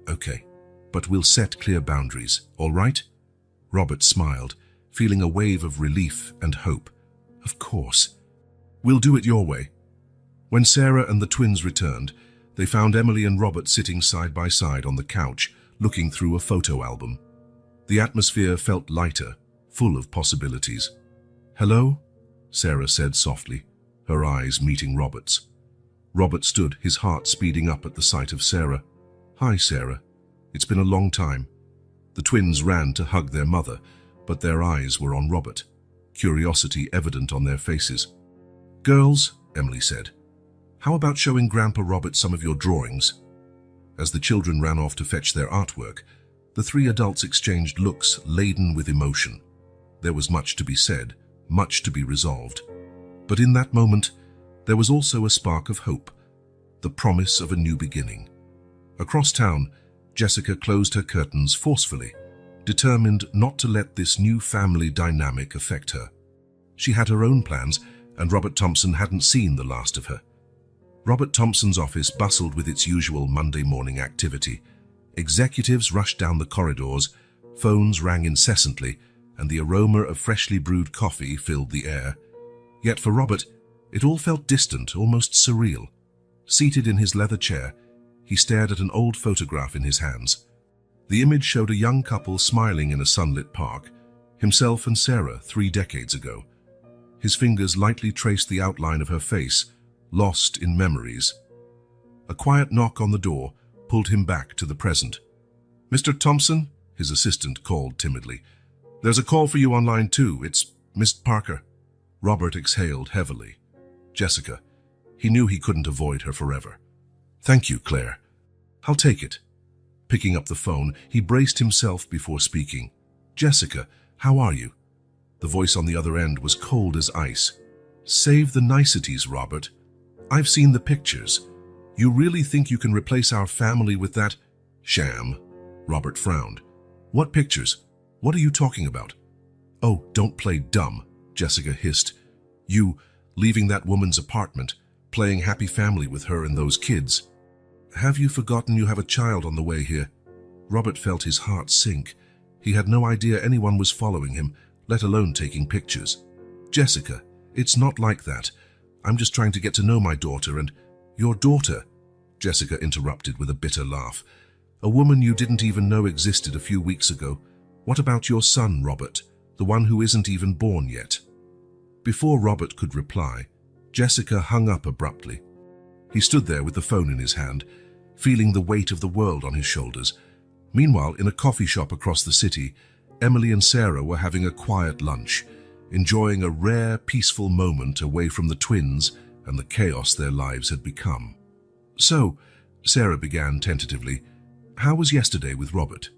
S1: "Okay, but we'll set clear boundaries, all right?" Robert smiled, feeling a wave of relief and hope. "Of course. We'll do it your way." When Sarah and the twins returned, they found Emily and Robert sitting side by side on the couch, looking through a photo album. The atmosphere felt lighter, full of possibilities. "Hello?" Sarah said softly, her eyes meeting Robert's. Robert stood, his heart speeding up at the sight of Sarah. "Hi, Sarah. It's been a long time." The twins ran to hug their mother, but their eyes were on Robert, curiosity evident on their faces. "Girls," Emily said, "how about showing Grandpa Robert some of your drawings?" As the children ran off to fetch their artwork, the three adults exchanged looks laden with emotion. There was much to be said, much to be resolved. But in that moment, there was also a spark of hope, the promise of a new beginning. Across town, Jessica closed her curtains forcefully, determined not to let this new family dynamic affect her. She had her own plans, and Robert Thompson hadn't seen the last of her. Robert Thompson's office bustled with its usual Monday morning activity. Executives rushed down the corridors, phones rang incessantly, and the aroma of freshly brewed coffee filled the air. Yet for Robert, it all felt distant, almost surreal. Seated in his leather chair, he stared at an old photograph in his hands. The image showed a young couple smiling in a sunlit park, himself and Sarah 3 decades ago. His fingers lightly traced the outline of her face, lost in memories. A quiet knock on the door pulled him back to the present. "Mr. Thompson?" his assistant called timidly. "There's a call for you on line 2. It's Miss Parker." Robert exhaled heavily. Jessica. He knew he couldn't avoid her forever. "Thank you, Claire. I'll take it." Picking up the phone, he braced himself before speaking. "Jessica, how are you?" The voice on the other end was cold as ice. "Save the niceties, Robert. I've seen the pictures. You really think you can replace our family with that sham?" Robert frowned. "What pictures? What are you talking about?" "Oh, don't play dumb," Jessica hissed. "You leaving that woman's apartment, playing happy family with her and those kids. Have you forgotten you have a child on the way here?" Robert felt his heart sink. He had no idea anyone was following him, let alone taking pictures. "Jessica, it's not like that. I'm just trying to get to know my daughter and—" "Your daughter?" Jessica interrupted with a bitter laugh. "A woman you didn't even know existed a few weeks ago. What about your son, Robert, the one who isn't even born yet?" Before Robert could reply, Jessica hung up abruptly. He stood there with the phone in his hand, feeling the weight of the world on his shoulders. Meanwhile, in a coffee shop across the city, Emily and Sarah were having a quiet lunch, enjoying a rare, peaceful moment away from the twins and the chaos their lives had become. "So," Sarah began tentatively, "how was yesterday with Robert?"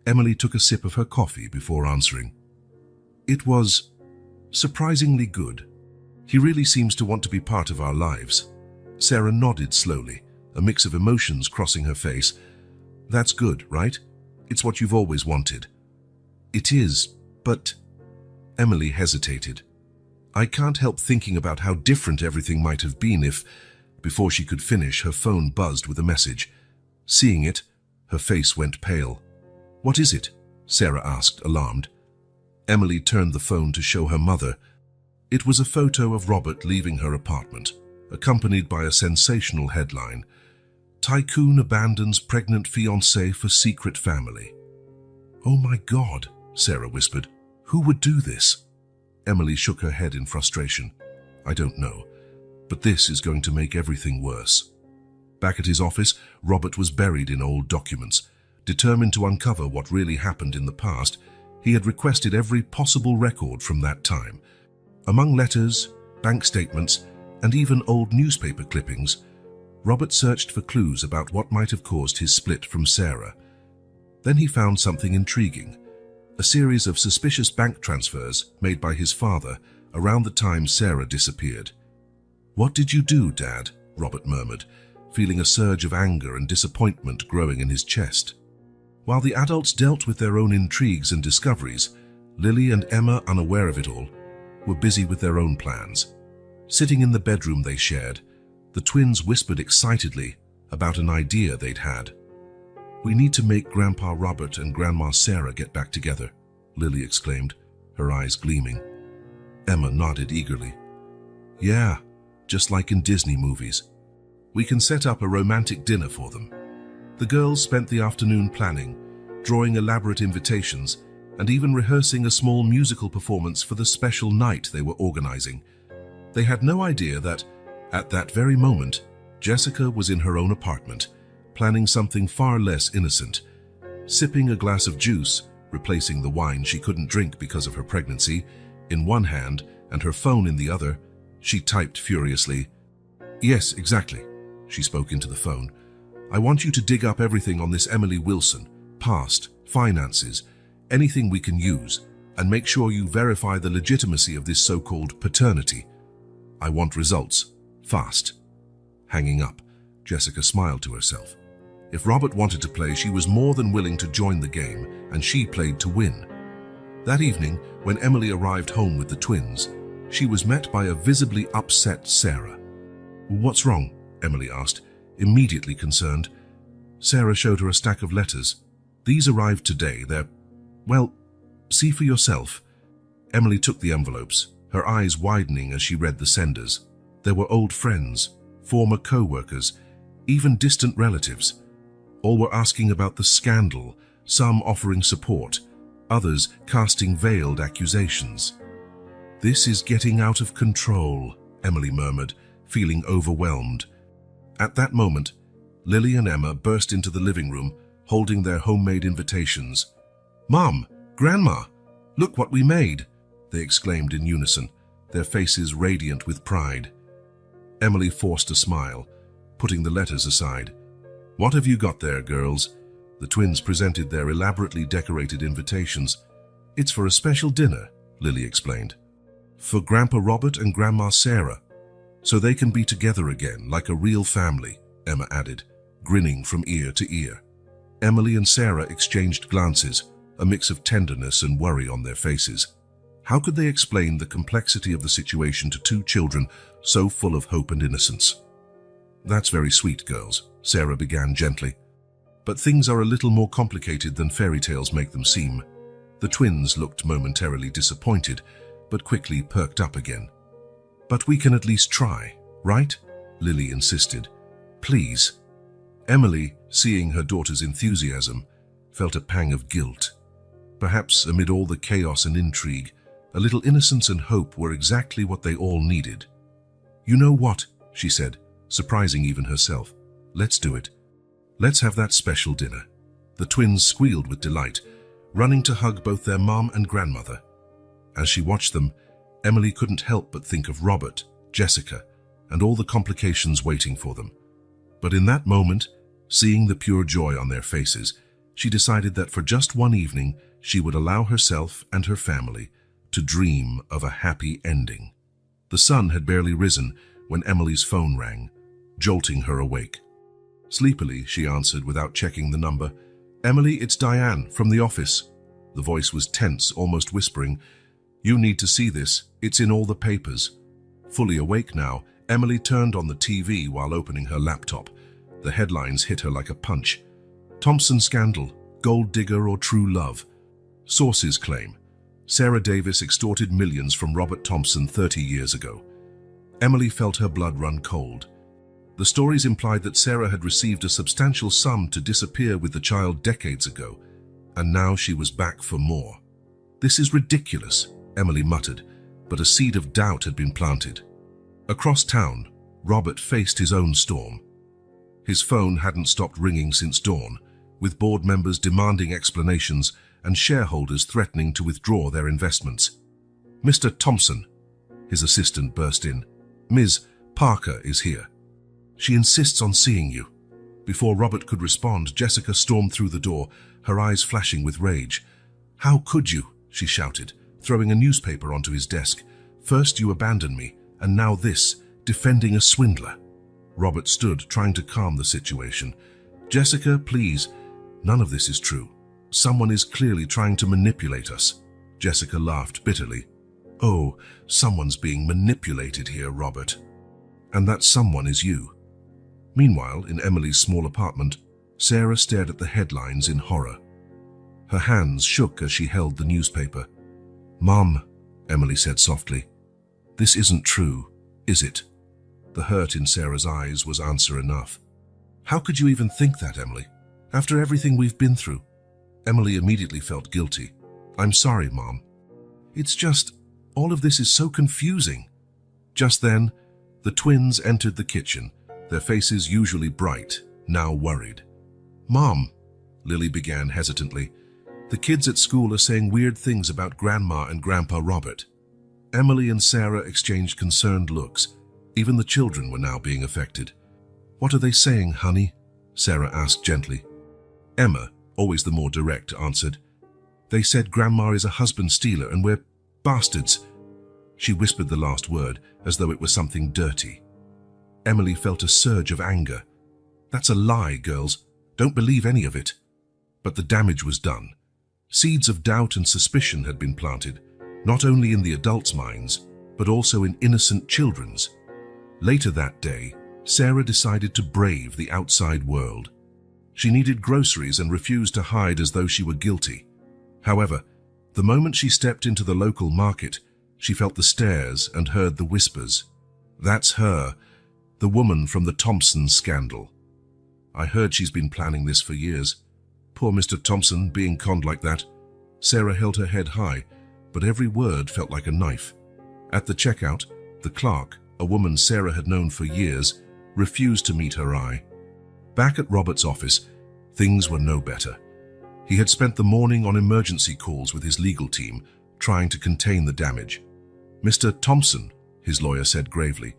S1: Emily took a sip of her coffee before answering. "It was surprisingly good. He really seems to want to be part of our lives." Sarah nodded slowly, a mix of emotions crossing her face. "That's good, right? It's what you've always wanted." "It is, but—" Emily hesitated. "I can't help thinking about how different everything might have been if—" Before she could finish, her phone buzzed with a message. Seeing it, her face went pale. "What is it?" Sarah asked, alarmed. Emily turned the phone to show her mother. It was a photo of Robert leaving her apartment, accompanied by a sensational headline: "Tycoon abandons pregnant fiancée for secret family." "Oh my God," Sarah whispered. "Who would do this?" Emily shook her head in frustration. "I don't know, but this is going to make everything worse." Back at his office, Robert was buried in old documents. Determined to uncover what really happened in the past, He had requested every possible record from that time. Among letters, bank statements, and even old newspaper clippings, Robert searched for clues about what might have caused his split from Sarah. Then he found something intriguing: a series of suspicious bank transfers made by his father around the time Sarah disappeared. "What did you do, Dad?" Robert murmured, feeling a surge of anger and disappointment growing in his chest. While the adults dealt with their own intrigues and discoveries, Lily and Emma, unaware of it all, were busy with their own plans. Sitting in the bedroom they shared, the twins whispered excitedly about an idea they'd had. "We need to make Grandpa Robert and Grandma Sarah get back together," Lily exclaimed, her eyes gleaming. Emma nodded eagerly. "Yeah, just like in Disney movies. We can set up a romantic dinner for them." The girls spent the afternoon planning, drawing elaborate invitations, and even rehearsing a small musical performance for the special night they were organizing. They had no idea that, at that very moment, Jessica was in her own apartment, planning something far less innocent. Sipping a glass of juice, replacing the wine she couldn't drink because of her pregnancy, in one hand and her phone in the other, she typed furiously. "Yes, exactly," she spoke into the phone. "I want you to dig up everything on this Emily Wilson, past, finances, anything we can use, and make sure you verify the legitimacy of this so-called paternity. I want results, fast." Hanging up, Jessica smiled to herself. If Robert wanted to play, she was more than willing to join the game, and she played to win. That evening, when Emily arrived home with the twins, she was met by a visibly upset Sarah. "What's wrong?" Emily asked, immediately concerned. Sarah showed her a stack of letters. "These arrived today. They're, well, see for yourself." Emily took the envelopes, her eyes widening as she read the senders. There were old friends, former co-workers, even distant relatives. All were asking about the scandal, some offering support, others casting veiled accusations. "This is getting out of control," Emily murmured, feeling overwhelmed. At that moment, Lily and Emma burst into the living room, holding their homemade invitations. "Mom, Grandma, look what we made!" they exclaimed in unison, their faces radiant with pride. Emily forced a smile, putting the letters aside. "What have you got there, girls?" The twins presented their elaborately decorated invitations. "It's for a special dinner," Lily explained. "For Grandpa Robert and Grandma Sarah, so they can be together again like a real family," Emma added, grinning from ear to ear. Emily and Sarah exchanged glances, a mix of tenderness and worry on their faces. How could they explain the complexity of the situation to two children so full of hope and innocence? "That's very sweet, girls," Sarah began gently. "But things are a little more complicated than fairy tales make them seem." The twins looked momentarily disappointed, but quickly perked up again. "But we can at least try, right?" Lily insisted. "Please." Emily, seeing her daughter's enthusiasm, felt a pang of guilt. Perhaps amid all the chaos and intrigue, a little innocence and hope were exactly what they all needed. "You know what?" she said, surprising even herself. "Let's do it. Let's have that special dinner." The twins squealed with delight, running to hug both their mom and grandmother. As she watched them, Emily couldn't help but think of Robert, Jessica, and all the complications waiting for them. But in that moment, seeing the pure joy on their faces, she decided that for just one evening, she would allow herself and her family to dream of a happy ending. The sun had barely risen when Emily's phone rang, jolting her awake. Sleepily, she answered without checking the number. "Emily, it's Diane from the office." The voice was tense, almost whispering. "You need to see this. It's in all the papers." Fully awake now, Emily turned on the TV while opening her laptop. The headlines hit her like a punch. "Thompson scandal, gold digger or true love." Sources claim Sarah Davis extorted millions from Robert Thompson 30 years ago. Emily felt her blood run cold. The stories implied that Sarah had received a substantial sum to disappear with the child decades ago, and now she was back for more. "This is ridiculous," Emily muttered, but a seed of doubt had been planted. Across town, Robert faced his own storm. His phone hadn't stopped ringing since dawn, with board members demanding explanations and shareholders threatening to withdraw their investments. "Mr. Thompson," his assistant burst in. "Ms. Parker is here. She insists on seeing you." Before Robert could respond, Jessica stormed through the door, her eyes flashing with rage. "How could you?" she shouted, throwing a newspaper onto his desk. "First you abandoned me, and now this, defending a swindler." Robert stood, trying to calm the situation. "Jessica, please. None of this is true. Someone is clearly trying to manipulate us." Jessica laughed bitterly. "Oh, someone's being manipulated here, Robert. And that someone is you." Meanwhile, in Emily's small apartment, Sarah stared at the headlines in horror. Her hands shook as she held the newspaper. "Mom," Emily said softly, "this isn't true, is it?" The hurt in Sarah's eyes was answer enough. "How could you even think that, Emily? After everything we've been through?" Emily immediately felt guilty. "I'm sorry, Mom. It's just, all of this is so confusing." Just then, the twins entered the kitchen, their faces usually bright, now worried. "Mom," Lily began hesitantly, "the kids at school are saying weird things about Grandma and Grandpa Robert." Emily and Sarah exchanged concerned looks. Even the children were now being affected. "What are they saying, honey?" Sarah asked gently. Emma, always the more direct, answered, "They said Grandma is a husband stealer and we're bastards." She whispered the last word as though it was something dirty. Emily felt a surge of anger. "That's a lie, girls. Don't believe any of it." But the damage was done. Seeds of doubt and suspicion had been planted, not only in the adults' minds, but also in innocent children's. Later that day, Sarah decided to brave the outside world. She needed groceries and refused to hide as though she were guilty. However, the moment she stepped into the local market, she felt the stares and heard the whispers. "That's her, the woman from the Thompson scandal. I heard she's been planning this for years. Poor Mr. Thompson being conned like that." Sarah held her head high, but every word felt like a knife. At the checkout, the clerk, a woman Sarah had known for years, refused to meet her eye. Back at Robert's office, things were no better. He had spent the morning on emergency calls with his legal team, trying to contain the damage. "Mr. Thompson," his lawyer said gravely,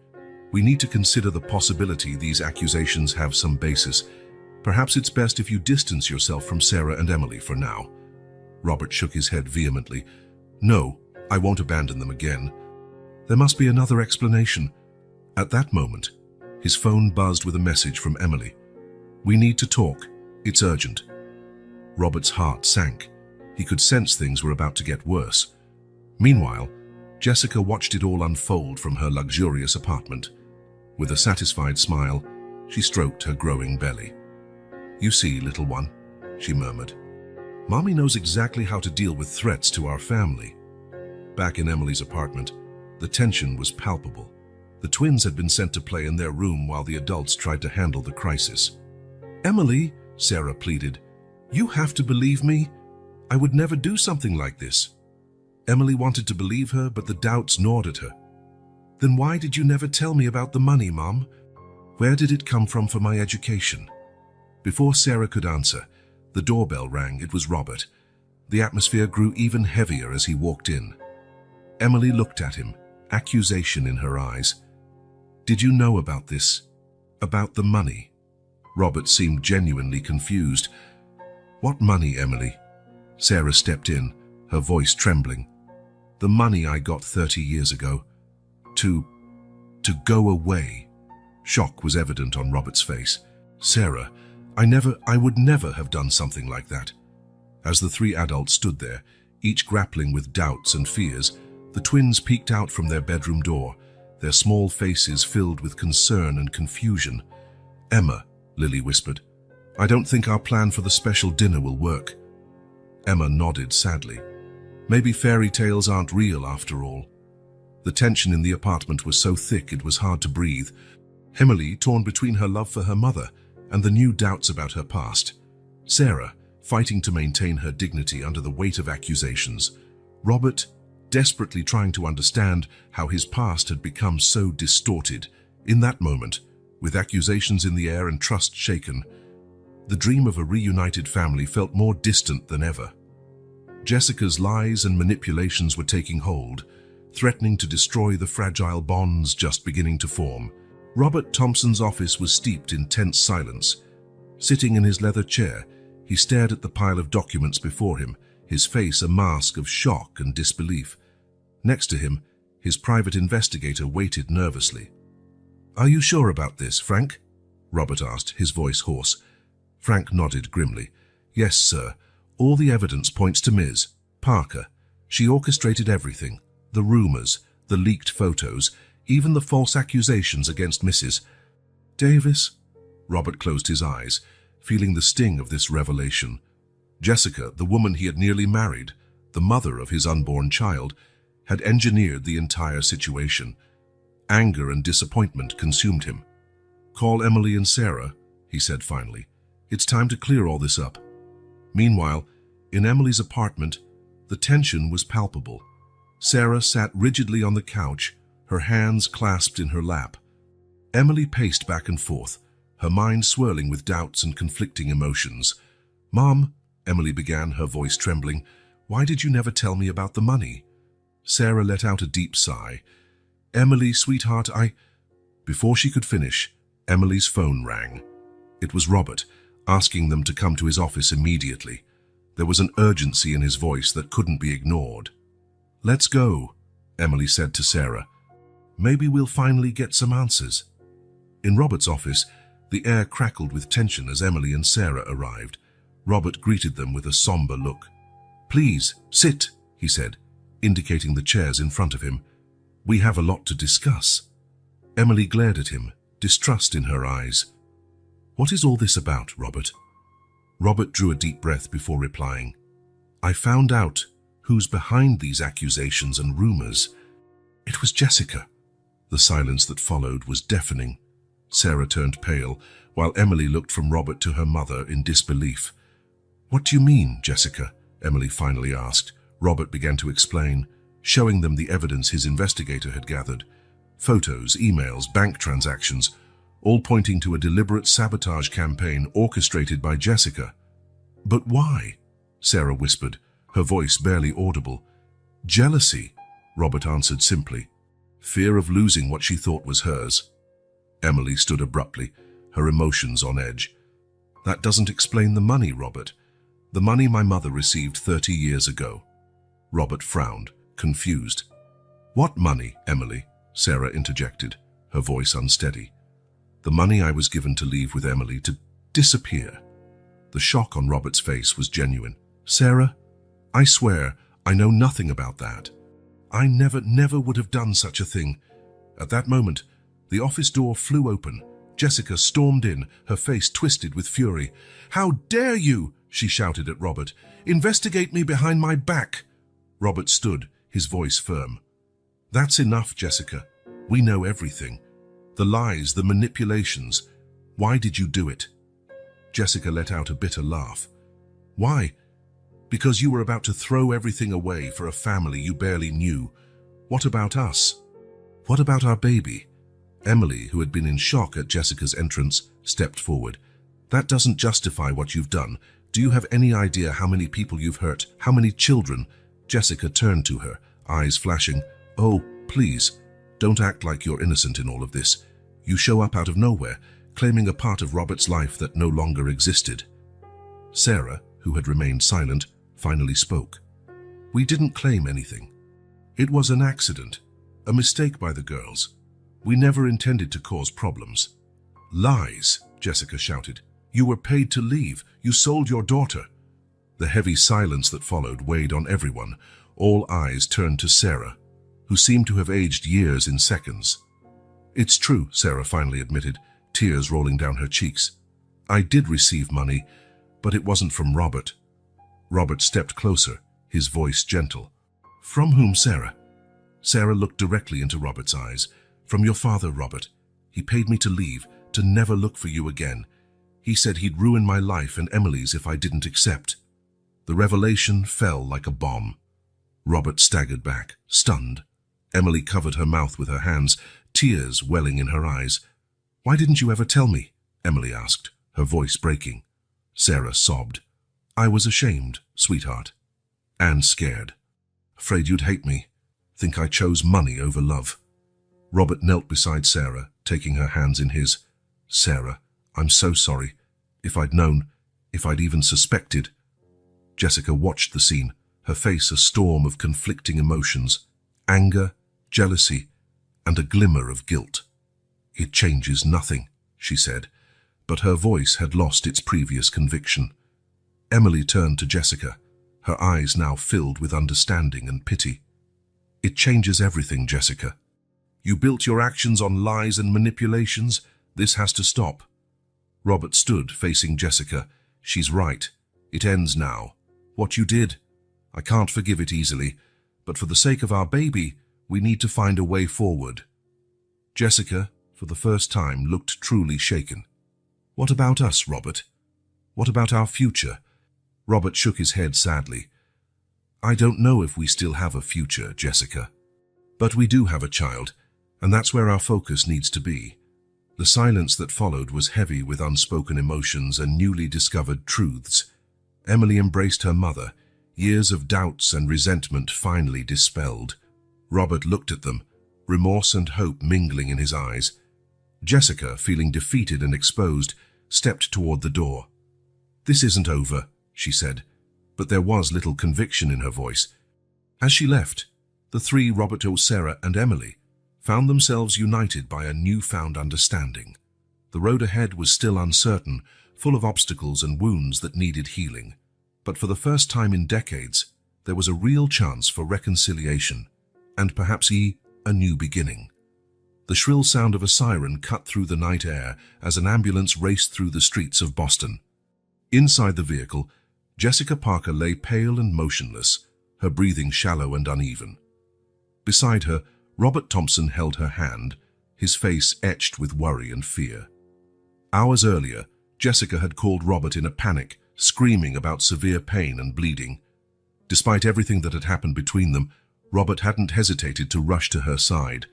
S1: "we need to consider the possibility these accusations have some basis. Perhaps it's best if you distance yourself from Sarah and Emily for now." Robert shook his head vehemently. "No, I won't abandon them again. There must be another explanation." At that moment, his phone buzzed with a message from Emily. "We need to talk. It's urgent." Robert's heart sank. He could sense things were about to get worse. Meanwhile, Jessica watched it all unfold from her luxurious apartment. With a satisfied smile, she stroked her growing belly. "You see, little one," she murmured, "Mommy knows exactly how to deal with threats to our family." Back in Emily's apartment, the tension was palpable. The twins had been sent to play in their room while the adults tried to handle the crisis. "Emily," Sarah pleaded, "you have to believe me. I would never do something like this." Emily wanted to believe her, but the doubts gnawed at her. "Then why did you never tell me about the money, Mom? Where did it come from for my education?" Before Sarah could answer, the doorbell rang. It was Robert. The atmosphere grew even heavier as he walked in. Emily looked at him, accusation in her eyes. "Did you know about this? About the money?" Robert seemed genuinely confused. "What money, Emily?" Sarah stepped in, her voice trembling. "The money I got 30 years ago. To go away." Shock was evident on Robert's face. "Sarah, I would never have done something like that." As the three adults stood there, each grappling with doubts and fears, the twins peeked out from their bedroom door, their small faces filled with concern and confusion. "Emma," Lily whispered, "I don't think our plan for the special dinner will work." Emma nodded sadly. "Maybe fairy tales aren't real after all." The tension in the apartment was so thick it was hard to breathe. Emily, torn between her love for her mother and the new doubts about her past. Sarah, fighting to maintain her dignity under the weight of accusations. Robert, desperately trying to understand how his past had become so distorted. In that moment, with accusations in the air and trust shaken, the dream of a reunited family felt more distant than ever. Jessica's lies and manipulations were taking hold, threatening to destroy the fragile bonds just beginning to form. Robert Thompson's office was steeped in tense silence. Sitting in his leather chair, he stared at the pile of documents before him, his face a mask of shock and disbelief. Next to him, his private investigator waited nervously. "Are you sure about this, Frank?" Robert asked, his voice hoarse. Frank nodded grimly. "Yes, sir. All the evidence points to Ms. Parker. She orchestrated everything. The rumors, the leaked photos, even the false accusations against Mrs. Davis." Robert closed his eyes, feeling the sting of this revelation. Jessica, the woman he had nearly married, the mother of his unborn child, had engineered the entire situation. Anger and disappointment consumed him. "Call Emily and Sarah," he said finally. "It's time to clear all this up." Meanwhile, in Emily's apartment, the tension was palpable. Sarah sat rigidly on the couch, her hands clasped in her lap. Emily paced back and forth, her mind swirling with doubts and conflicting emotions. "Mom," Emily began, her voice trembling, "why did you never tell me about the money?" Sarah let out a deep sigh. "Emily, sweetheart, Before she could finish, Emily's phone rang. It was Robert, asking them to come to his office immediately. There was an urgency in his voice that couldn't be ignored. "Let's go," Emily said to Sarah. "Maybe we'll finally get some answers." In Robert's office, the air crackled with tension as Emily and Sarah arrived. Robert greeted them with a somber look. "Please, sit," he said, indicating the chairs in front of him. "We have a lot to discuss." Emily glared at him, distrust in her eyes. "What is all this about, Robert?" Robert drew a deep breath before replying. "I found out who's behind these accusations and rumors. It was Jessica." The silence that followed was deafening. Sarah turned pale, while Emily looked from Robert to her mother in disbelief. "What do you mean, Jessica?" Emily finally asked. Robert began to explain, showing them the evidence his investigator had gathered. Photos, emails, bank transactions, all pointing to a deliberate sabotage campaign orchestrated by Jessica. "But why?" Sarah whispered, her voice barely audible. "Jealousy," Robert answered simply. "Fear of losing what she thought was hers." Emily stood abruptly, her emotions on edge. "That doesn't explain the money, Robert. The money my mother received 30 years ago." Robert frowned, confused. "What money, Emily?" Sarah interjected, her voice unsteady. "The money I was given to leave with Emily, to disappear." The shock on Robert's face was genuine. "Sarah, I swear I know nothing about that. I never would have done such a thing." At that moment, the office door flew open. Jessica stormed in, her face twisted with fury. "How dare you!" she shouted at Robert. "Investigate me behind my back!" Robert stood, his voice firm. "That's enough, Jessica. We know everything. The lies, the manipulations. Why did you do it?" Jessica let out a bitter laugh. "Why? Because you were about to throw everything away for a family you barely knew. What about us? What about our baby?" Emily, who had been in shock at Jessica's entrance, stepped forward. "That doesn't justify what you've done. Do you have any idea how many people you've hurt? How many children?" Jessica turned to her, eyes flashing. "Oh, please, don't act like you're innocent in all of this. You show up out of nowhere, claiming a part of Robert's life that no longer existed." Sarah, who had remained silent, finally spoke. "We didn't claim anything. It was an accident, a mistake by the girls. We never intended to cause problems." "Lies," Jessica shouted. "You were paid to leave. You sold your daughter." The heavy silence that followed weighed on everyone. All eyes turned to Sarah, who seemed to have aged years in seconds. "It's true," Sarah finally admitted, tears rolling down her cheeks. "I did receive money, but it wasn't from Robert." Robert stepped closer, his voice gentle. "From whom, Sarah?" Sarah looked directly into Robert's eyes. "From your father, Robert. He paid me to leave, to never look for you again. He said he'd ruin my life and Emily's if I didn't accept." The revelation fell like a bomb. Robert staggered back, stunned. Emily covered her mouth with her hands, tears welling in her eyes. "Why didn't you ever tell me?" Emily asked, her voice breaking. Sarah sobbed. "I was ashamed, sweetheart." and scared. Afraid you'd hate me. Think I chose money over love. Robert knelt beside Sarah, taking her hands in his. Sarah, I'm so sorry. If I'd known, if I'd even suspected. Jessica watched the scene, her face a storm of conflicting emotions, anger, jealousy, and a glimmer of guilt. It changes nothing, she said, but her voice had lost its previous conviction. Emily turned to Jessica, her eyes now filled with understanding and pity. It changes everything, Jessica. You built your actions on lies and manipulations. This has to stop. Robert stood, facing Jessica. She's right. It ends now. What you did, I can't forgive it easily, but for the sake of our baby, we need to find a way forward. Jessica, for the first time, looked truly shaken. What about us, Robert? What about our future? Robert shook his head sadly. I don't know if we still have a future, Jessica. But we do have a child, and that's where our focus needs to be. The silence that followed was heavy with unspoken emotions and newly discovered truths. Emily embraced her mother, years of doubts and resentment finally dispelled. Robert looked at them, remorse and hope mingling in his eyes. Jessica, feeling defeated and exposed, stepped toward the door. This isn't over, she said, but there was little conviction in her voice. As she left, the three, Roberto, Sarah, and Emily, found themselves united by a newfound understanding. The road ahead was still uncertain, full of obstacles and wounds that needed healing. But for the first time in decades, there was a real chance for reconciliation, and perhaps a new beginning. The shrill sound of a siren cut through the night air as an ambulance raced through the streets of Boston. Inside the vehicle, Jessica Parker lay pale and motionless, her breathing shallow and uneven. Beside her, Robert Thompson held her hand, his face etched with worry and fear. Hours earlier, Jessica had called Robert in a panic, screaming about severe pain and bleeding. Despite everything that had happened between them, Robert hadn't hesitated to rush to her side.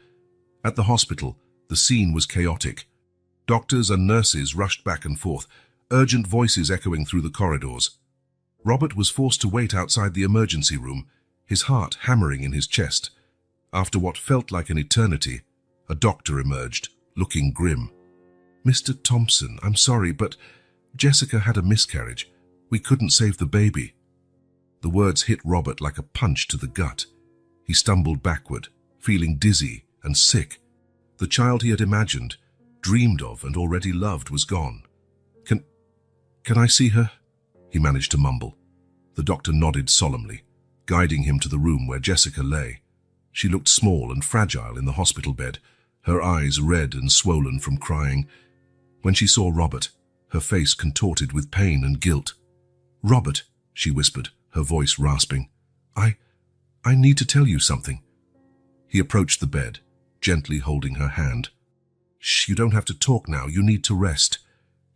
S1: At the hospital, the scene was chaotic. Doctors and nurses rushed back and forth, urgent voices echoing through the corridors. Robert was forced to wait outside the emergency room, his heart hammering in his chest. After what felt like an eternity, a doctor emerged, looking grim. Mr. Thompson, I'm sorry, but Jessica had a miscarriage. We couldn't save the baby. The words hit Robert like a punch to the gut. He stumbled backward, feeling dizzy and sick. The child he had imagined, dreamed of, and already loved was gone. Can I see her? He managed to mumble. The doctor nodded solemnly, guiding him to the room where Jessica lay. She looked small and fragile in the hospital bed, her eyes red and swollen from crying. When she saw Robert, her face contorted with pain and guilt. Robert, she whispered, her voice rasping. I need to tell you something. He approached the bed, gently holding her hand. Shh, you don't have to talk now, you need to rest.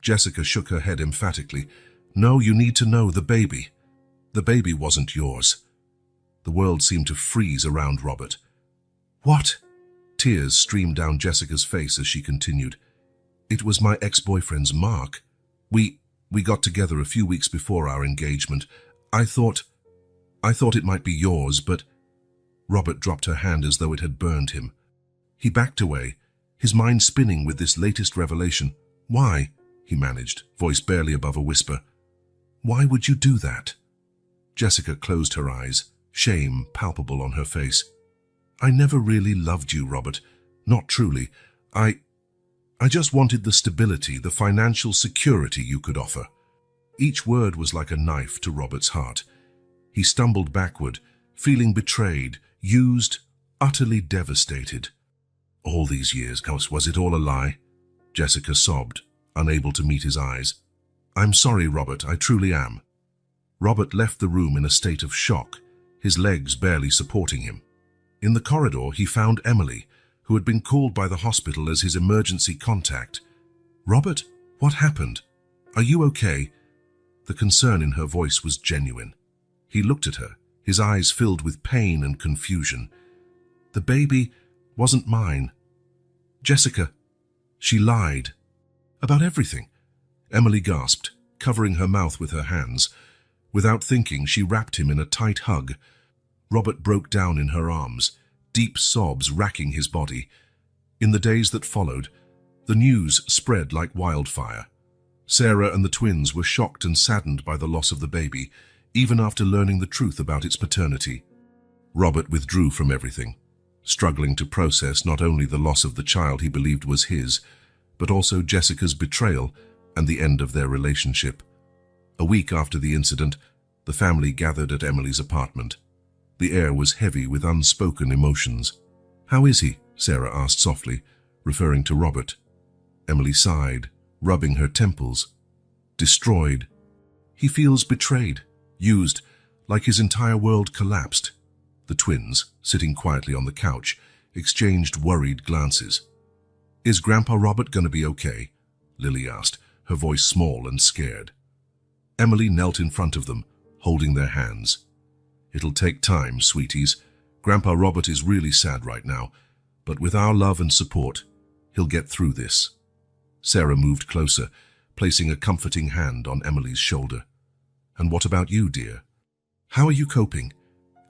S1: Jessica shook her head emphatically. No, you need to know the baby. The baby wasn't yours. The world seemed to freeze around Robert. What? Tears streamed down Jessica's face as she continued. It was my ex-boyfriend's Mark. We got together a few weeks before our engagement. I thought it might be yours, but... Robert dropped her hand as though it had burned him. He backed away, his mind spinning with this latest revelation. Why? He managed, voice barely above a whisper. Why would you do that? Jessica closed her eyes, shame palpable on her face. I never really loved you, Robert. Not truly. I just wanted the stability, the financial security you could offer. Each word was like a knife to Robert's heart. He stumbled backward, feeling betrayed, used, utterly devastated. All these years, was it all a lie? Jessica sobbed, unable to meet his eyes. I'm sorry, Robert, I truly am. Robert left the room in a state of shock, his legs barely supporting him. In the corridor, he found Emily, who had been called by the hospital as his emergency contact. Robert, what happened? Are you okay? The concern in her voice was genuine. He looked at her, his eyes filled with pain and confusion. The baby wasn't mine. Jessica, she lied. About everything. Emily gasped, covering her mouth with her hands. Without thinking, she wrapped him in a tight hug. Robert broke down in her arms, deep sobs racking his body. In the days that followed, the news spread like wildfire. Sarah and the twins were shocked and saddened by the loss of the baby, even after learning the truth about its paternity. Robert withdrew from everything, struggling to process not only the loss of the child he believed was his, but also Jessica's betrayal and the end of their relationship. A week after the incident, the family gathered at Emily's apartment. The air was heavy with unspoken emotions. "How is he?" Sarah asked softly, referring to Robert. Emily sighed, rubbing her temples. "Destroyed. He feels betrayed, used, like his entire world collapsed." The twins, sitting quietly on the couch, exchanged worried glances. "Is Grandpa Robert going to be okay?" Lily asked, her voice small and scared. Emily knelt in front of them, holding their hands. "It'll take time, sweeties. Grandpa Robert is really sad right now, but with our love and support, he'll get through this." Sarah moved closer, placing a comforting hand on Emily's shoulder. "And what about you, dear? How are you coping?"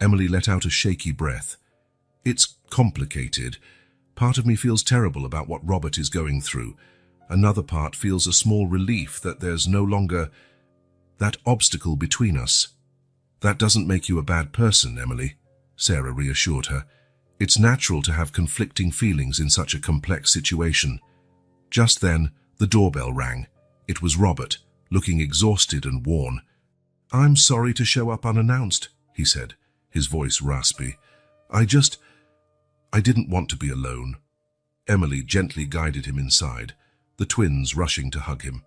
S1: Emily let out a shaky breath. "It's complicated. Part of me feels terrible about what Robert is going through. Another part feels a small relief that there's no longer that obstacle between us." "That doesn't make you a bad person, Emily," Sarah reassured her. "It's natural to have conflicting feelings in such a complex situation." Just then, the doorbell rang. It was Robert, looking exhausted and worn. "I'm sorry to show up unannounced," he said, his voice raspy. I didn't want to be alone." Emily gently guided him inside, the twins rushing to hug him.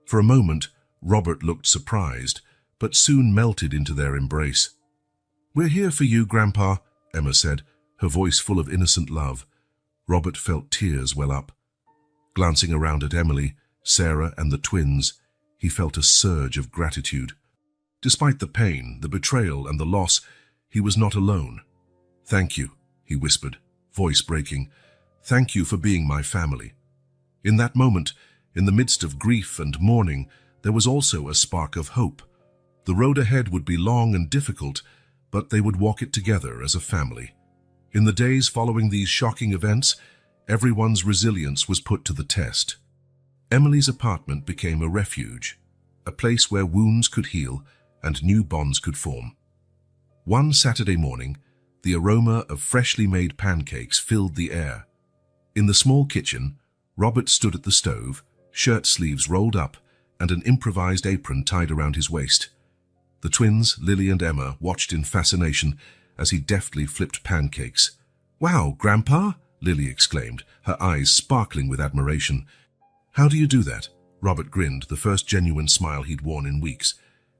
S1: For a moment, Robert looked surprised, but soon melted into their embrace. "We're here for you, Grandpa," Emma said, her voice full of innocent love. Robert felt tears well up. Glancing around at Emily, Sarah, and the twins, he felt a surge of gratitude. Despite the pain, the betrayal, and the loss, he was not alone. "Thank you," he whispered, voice breaking. "Thank you for being my family." In that moment, in the midst of grief and mourning, there was also a spark of hope. The road ahead would be long and difficult, but they would walk it together as a family. In the days following these shocking events, everyone's resilience was put to the test. Emily's apartment became a refuge, a place where wounds could heal and new bonds could form. One Saturday morning, the aroma of freshly made pancakes filled the air. In the small kitchen, Robert stood at the stove, shirt sleeves rolled up, and an improvised apron tied around his waist. The twins, Lily and Emma, watched in fascination as he deftly flipped pancakes. "Wow, Grandpa!" Lily exclaimed, her eyes sparkling with admiration. "How do you do that?" Robert grinned, the first genuine smile he'd worn in weeks.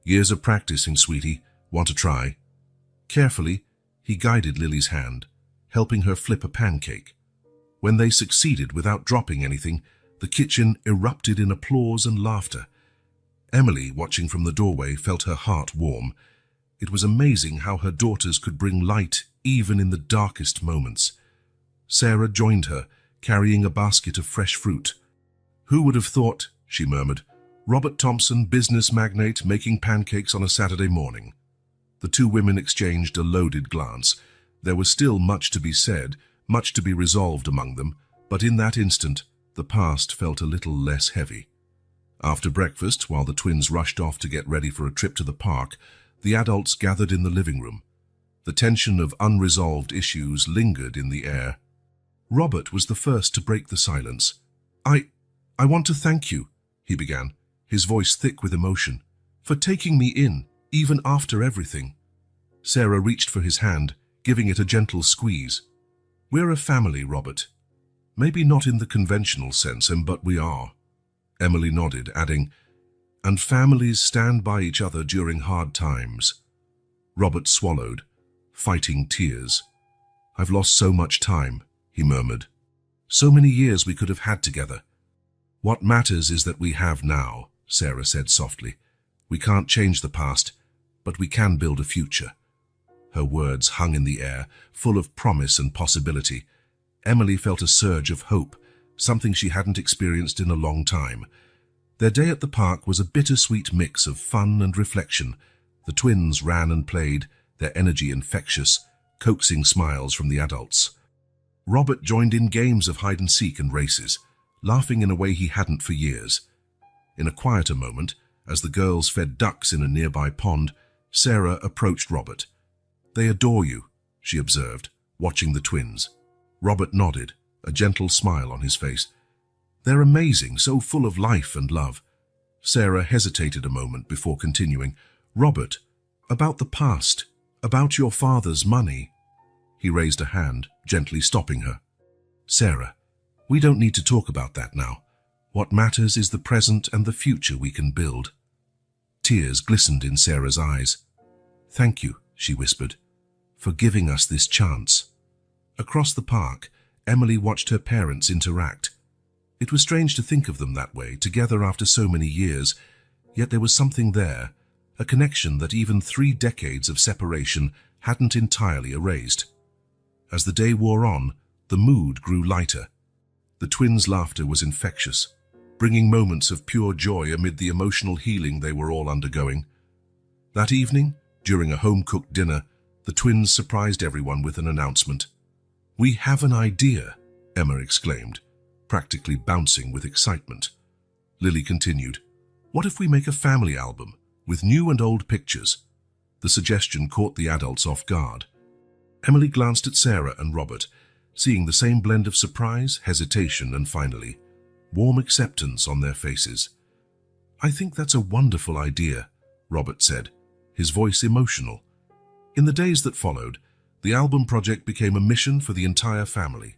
S1: "Years of practicing, sweetie. Want to try?" Carefully, he guided Lily's hand, helping her flip a pancake. When they succeeded without dropping anything, the kitchen erupted in applause and laughter. Emily, watching from the doorway, felt her heart warm. It was amazing how her daughters could bring light even in the darkest moments. Sarah joined her, carrying a basket of fresh fruit. "Who would have thought," she murmured, "Robert Thompson, business magnate, making pancakes on a Saturday morning?" The two women exchanged a loaded glance. There was still much to be said, much to be resolved among them, but in that instant, the past felt a little less heavy. After breakfast, while the twins rushed off to get ready for a trip to the park, the adults gathered in the living room. The tension of unresolved issues lingered in the air. Robert was the first to break the silence. I want to thank you," he began, his voice thick with emotion, "for taking me in, even after everything." Sarah reached for his hand, giving it a gentle squeeze. "We're a family, Robert. Maybe not in the conventional sense, but we are." Emily nodded, adding, "And families stand by each other during hard times." Robert swallowed, fighting tears. "I've lost so much time," he murmured. "So many years we could have had together." "What matters is that we have now," Sarah said softly. "We can't change the past, but we can build a future." Her words hung in the air, full of promise and possibility. Emily felt a surge of hope, something she hadn't experienced in a long time. Their day at the park was a bittersweet mix of fun and reflection, The twins ran and played, their energy infectious, coaxing smiles from the adults. Robert joined in games of hide-and-seek and races, laughing in a way he hadn't for years. In a quieter moment, as the girls fed ducks in a nearby pond, Sarah approached Robert. "They adore you," she observed, watching the twins. Robert nodded, a gentle smile on his face. "They're amazing, so full of life and love." Sarah hesitated a moment before continuing. "Robert, about the past, about your father's money." He raised a hand, gently stopping her. "Sarah, we don't need to talk about that now. What matters is the present and the future we can build." Tears glistened in Sarah's eyes. "Thank you," she whispered, "for giving us this chance." Across the park, Emily watched her parents interact. It was strange to think of them that way, together after so many years, yet there was something there, a connection that even 3 decades of separation hadn't entirely erased. As the day wore on, the mood grew lighter. The twins' laughter was infectious, bringing moments of pure joy amid the emotional healing they were all undergoing. That evening, during a home-cooked dinner, the twins surprised everyone with an announcement. "We have an idea," Emma exclaimed, practically bouncing with excitement. Lily continued, "What if we make a family album, with new and old pictures?" The suggestion caught the adults off guard. Emily glanced at Sarah and Robert, seeing the same blend of surprise, hesitation, and finally, warm acceptance on their faces. "I think that's a wonderful idea," Robert said, his voice emotional. In the days that followed, the album project became a mission for the entire family.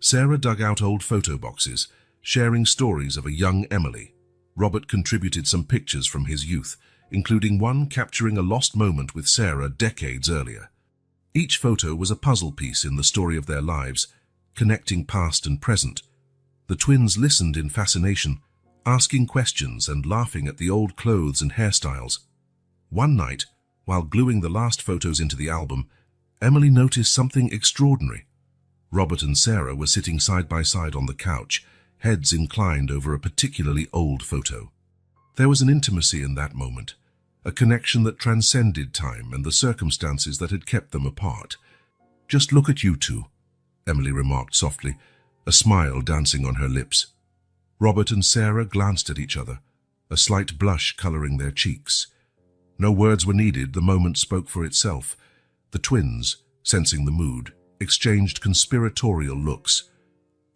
S1: Sarah dug out old photo boxes, sharing stories of a young Emily. Robert contributed some pictures from his youth, including one capturing a lost moment with Sarah decades earlier. Each photo was a puzzle piece in the story of their lives, connecting past and present. The twins listened in fascination, asking questions and laughing at the old clothes and hairstyles. One night, while gluing the last photos into the album, Emily noticed something extraordinary. Robert and Sarah were sitting side by side on the couch, heads inclined over a particularly old photo. There was an intimacy in that moment, a connection that transcended time and the circumstances that had kept them apart. "Just look at you two," Emily remarked softly, a smile dancing on her lips. Robert and Sarah glanced at each other, a slight blush coloring their cheeks. No words were needed, the moment spoke for itself. The twins, sensing the mood, exchanged conspiratorial looks.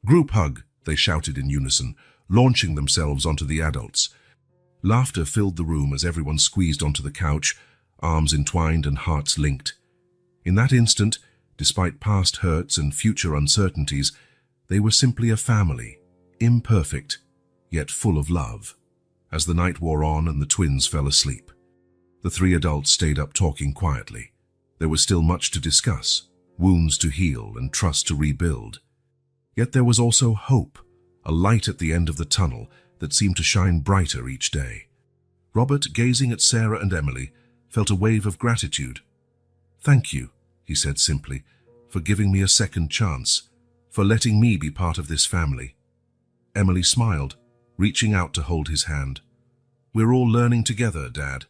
S1: "Group hug," they shouted in unison, launching themselves onto the adults. Laughter filled the room as everyone squeezed onto the couch, arms entwined and hearts linked. In that instant, despite past hurts and future uncertainties, they were simply a family, imperfect, yet full of love. As the night wore on and the twins fell asleep, the 3 adults stayed up talking quietly. There was still much to discuss, wounds to heal and trust to rebuild. Yet there was also hope, a light at the end of the tunnel that seemed to shine brighter each day. Robert, gazing at Sarah and Emily, felt a wave of gratitude. "Thank you," he said simply, "for giving me a second chance, for letting me be part of this family." Emily smiled, reaching out to hold his hand. "We're all learning together, Dad.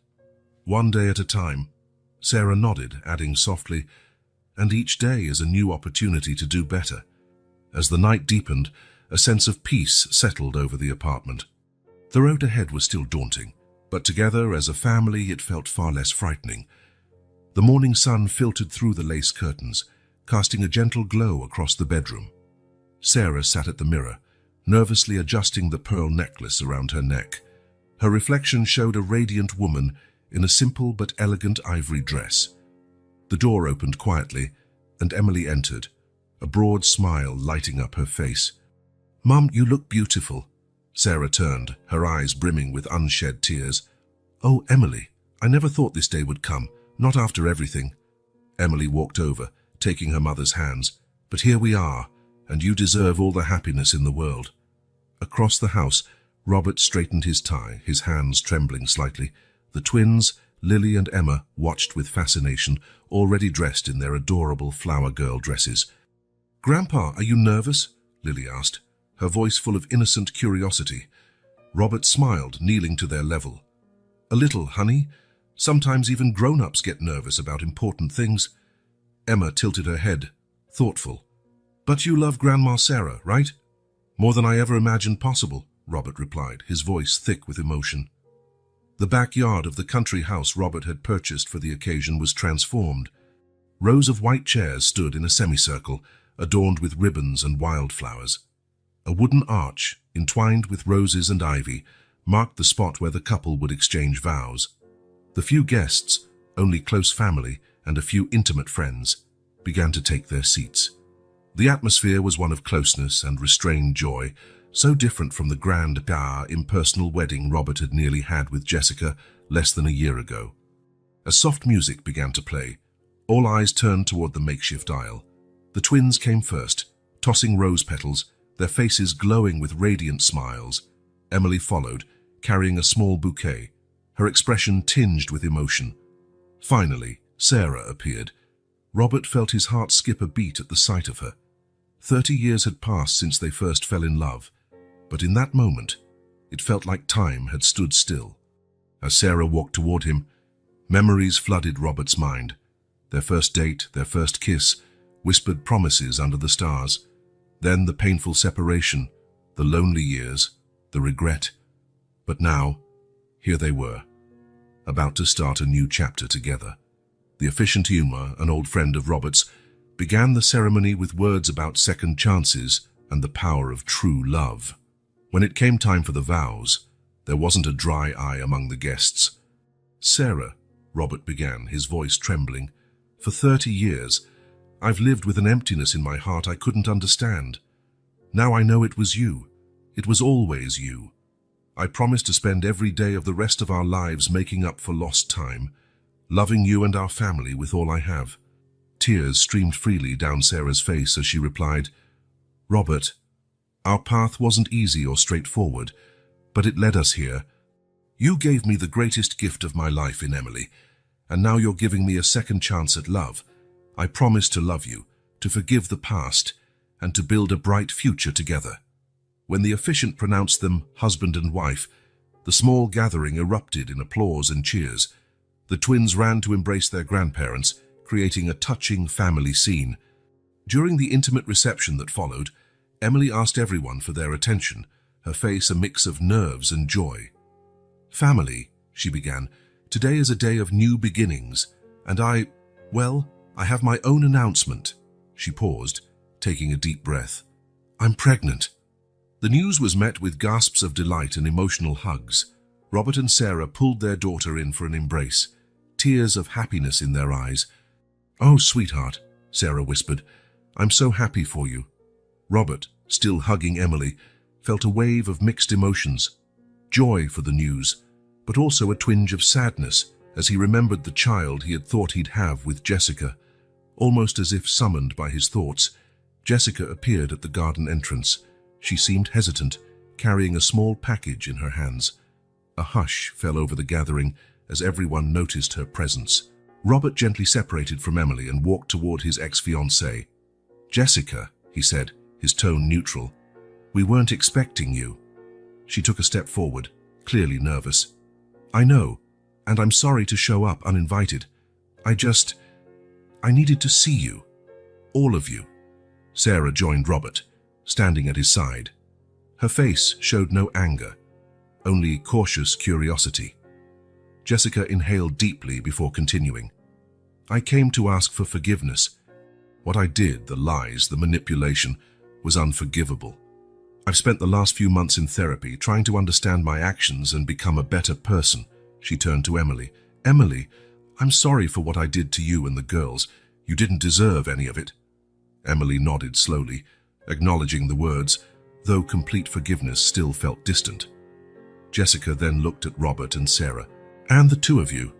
S1: One day at a time." Sarah nodded, adding softly, "And each day is a new opportunity to do better." As the night deepened, a sense of peace settled over the apartment. The road ahead was still daunting, but together as a family it felt far less frightening. The morning sun filtered through the lace curtains, casting a gentle glow across the bedroom. Sarah sat at the mirror, nervously adjusting the pearl necklace around her neck. Her reflection showed a radiant woman in a simple but elegant ivory dress. The door opened quietly, and Emily entered, a broad smile lighting up her face. "Mum, you look beautiful." Sarah turned, her eyes brimming with unshed tears. "Oh, Emily, I never thought this day would come, not after everything." Emily walked over, taking her mother's hands. "But here we are, and you deserve all the happiness in the world." Across the house, Robert straightened his tie, his hands trembling slightly. The twins, Lily and Emma, watched with fascination, already dressed in their adorable flower girl dresses. "Grandpa, are you nervous?" Lily asked, her voice full of innocent curiosity. Robert smiled, kneeling to their level. "A little, honey. Sometimes even grown-ups get nervous about important things. Emma tilted her head, thoughtful. But you love Grandma Sarah, right? More than I ever imagined possible, Robert replied, his voice thick with emotion. The backyard of the country house Robert had purchased for the occasion was transformed. Rows of white chairs stood in a semicircle, adorned with ribbons and wildflowers. A wooden arch, entwined with roses and ivy, marked the spot where the couple would exchange vows. The few guests, only close family and a few intimate friends, began to take their seats. The atmosphere was one of closeness and restrained joy, so different from the grand, impersonal wedding Robert had nearly had with Jessica less than a year ago. As soft music began to play, all eyes turned toward the makeshift aisle. The twins came first, tossing rose petals, their faces glowing with radiant smiles. Emily followed, carrying a small bouquet, her expression tinged with emotion. Finally, Sarah appeared. Robert felt his heart skip a beat at the sight of her. 30 years had passed since they first fell in love, but in that moment, it felt like time had stood still. As Sarah walked toward him, memories flooded Robert's mind. Their first date, their first kiss, whispered promises under the stars. Then the painful separation, the lonely years, the regret. But now, here they were, about to start a new chapter together. The efficient humor, an old friend of Robert's, began the ceremony with words about second chances and the power of true love. When it came time for the vows, there wasn't a dry eye among the guests. "Sarah," Robert began, his voice trembling, "for 30 years, I've lived with an emptiness in my heart I couldn't understand. Now I know it was you. It was always you. I promise to spend every day of the rest of our lives making up for lost time, loving you and our family with all I have." Tears streamed freely down Sarah's face as she replied, "Robert, our path wasn't easy or straightforward, but it led us here. You gave me the greatest gift of my life in Emily, and now you're giving me a second chance at love. I promise to love you, to forgive the past, and to build a bright future together." When the officiant pronounced them husband and wife, the small gathering erupted in applause and cheers. The twins ran to embrace their grandparents, creating a touching family scene. During the intimate reception that followed, Emily asked everyone for their attention, her face a mix of nerves and joy. "Family," she began, "today is a day of new beginnings, and I have my own announcement." She paused, taking a deep breath. "I'm pregnant." The news was met with gasps of delight and emotional hugs. Robert and Sarah pulled their daughter in for an embrace, tears of happiness in their eyes. "Oh, sweetheart," Sarah whispered, "I'm so happy for you." Robert, still hugging Emily, felt a wave of mixed emotions, joy for the news, but also a twinge of sadness as he remembered the child he had thought he'd have with Jessica. Almost as if summoned by his thoughts, Jessica appeared at the garden entrance. She seemed hesitant, carrying a small package in her hands. A hush fell over the gathering as everyone noticed her presence. Robert gently separated from Emily and walked toward his ex-fiancée. "Jessica," he said, his tone neutral, "we weren't expecting you." She took a step forward, clearly nervous. "I know, and I'm sorry to show up uninvited. I needed to see you. All of you." Sarah joined Robert, standing at his side. Her face showed no anger, only cautious curiosity. Jessica inhaled deeply before continuing. "I came to ask for forgiveness. What I did, the lies, the manipulation, was unforgivable. I've spent the last few months in therapy trying to understand my actions and become a better person." She turned to Emily. "Emily, I'm sorry for what I did to you and the girls. You didn't deserve any of it." Emily nodded slowly, acknowledging the words, though complete forgiveness still felt distant. Jessica then looked at Robert and Sarah. "And the two of you.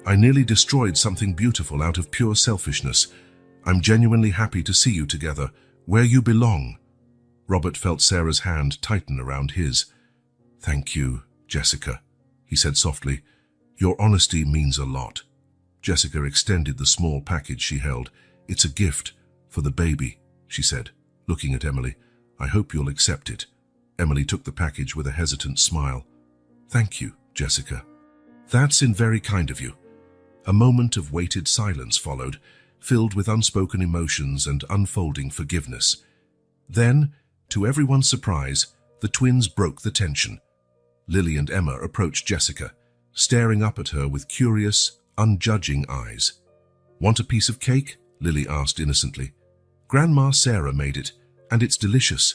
S1: I nearly destroyed something beautiful out of pure selfishness. I'm genuinely happy to see you together, where you belong." Robert felt Sarah's hand tighten around his. "Thank you, Jessica," he said softly. "Your honesty means a lot." Jessica extended the small package she held. "It's a gift for the baby," she said, looking at Emily. "I hope you'll accept it." Emily took the package with a hesitant smile. "Thank you, Jessica." "That's very kind of you." A moment of weighted silence followed, filled with unspoken emotions and unfolding forgiveness. Then, to everyone's surprise, the twins broke the tension. Lily and Emma approached Jessica, staring up at her with curious, unjudging eyes. "Want a piece of cake?" Lily asked innocently. "Grandma Sarah made it, and it's delicious."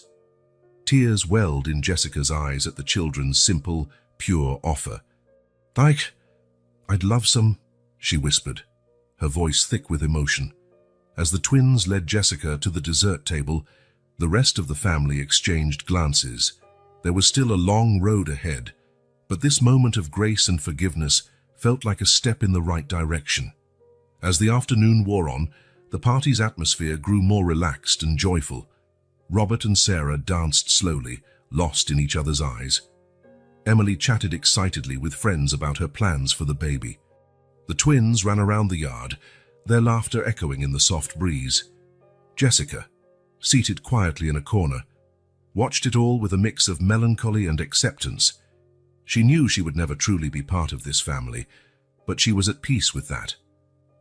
S1: Tears welled in Jessica's eyes at the children's simple, pure offer. "I'd love some," she whispered, her voice thick with emotion. As the twins led Jessica to the dessert table, the rest of the family exchanged glances. There was still a long road ahead, but this moment of grace and forgiveness felt like a step in the right direction. As the afternoon wore on, the party's atmosphere grew more relaxed and joyful. Robert and Sarah danced slowly, lost in each other's eyes. Emily chatted excitedly with friends about her plans for the baby. The twins ran around the yard, their laughter echoing in the soft breeze. Jessica, seated quietly in a corner, watched it all with a mix of melancholy and acceptance. She knew she would never truly be part of this family, but she was at peace with that.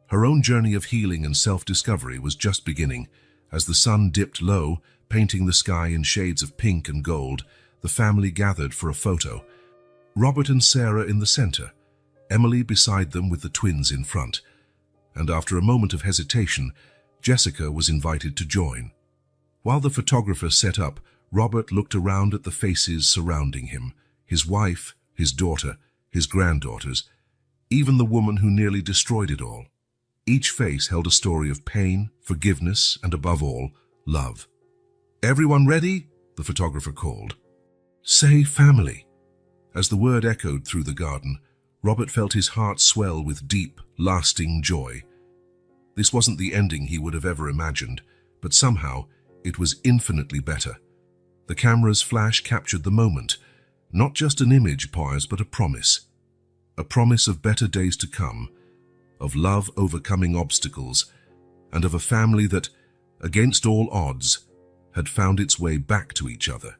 S1: Her own journey of healing and self-discovery was just beginning. As the sun dipped low, painting the sky in shades of pink and gold, the family gathered for a photo. Robert and Sarah in the center, Emily beside them with the twins in front. And after a moment of hesitation, Jessica was invited to join. While the photographer set up, Robert looked around at the faces surrounding him, his wife, his daughter, his granddaughters, even the woman who nearly destroyed it all. Each face held a story of pain, forgiveness, and above all, love. "Everyone ready?" the photographer called. "Say family." As the word echoed through the garden, Robert felt his heart swell with deep, lasting joy. This wasn't the ending he would have ever imagined, but somehow it was infinitely better. The camera's flash captured the moment, not just an image pause, but a promise of better days to come, of love overcoming obstacles, and of a family that, against all odds, had found its way back to each other.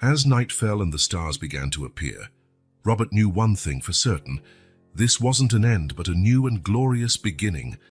S1: As night fell and the stars began to appear, Robert knew one thing for certain: this wasn't an end, but a new and glorious beginning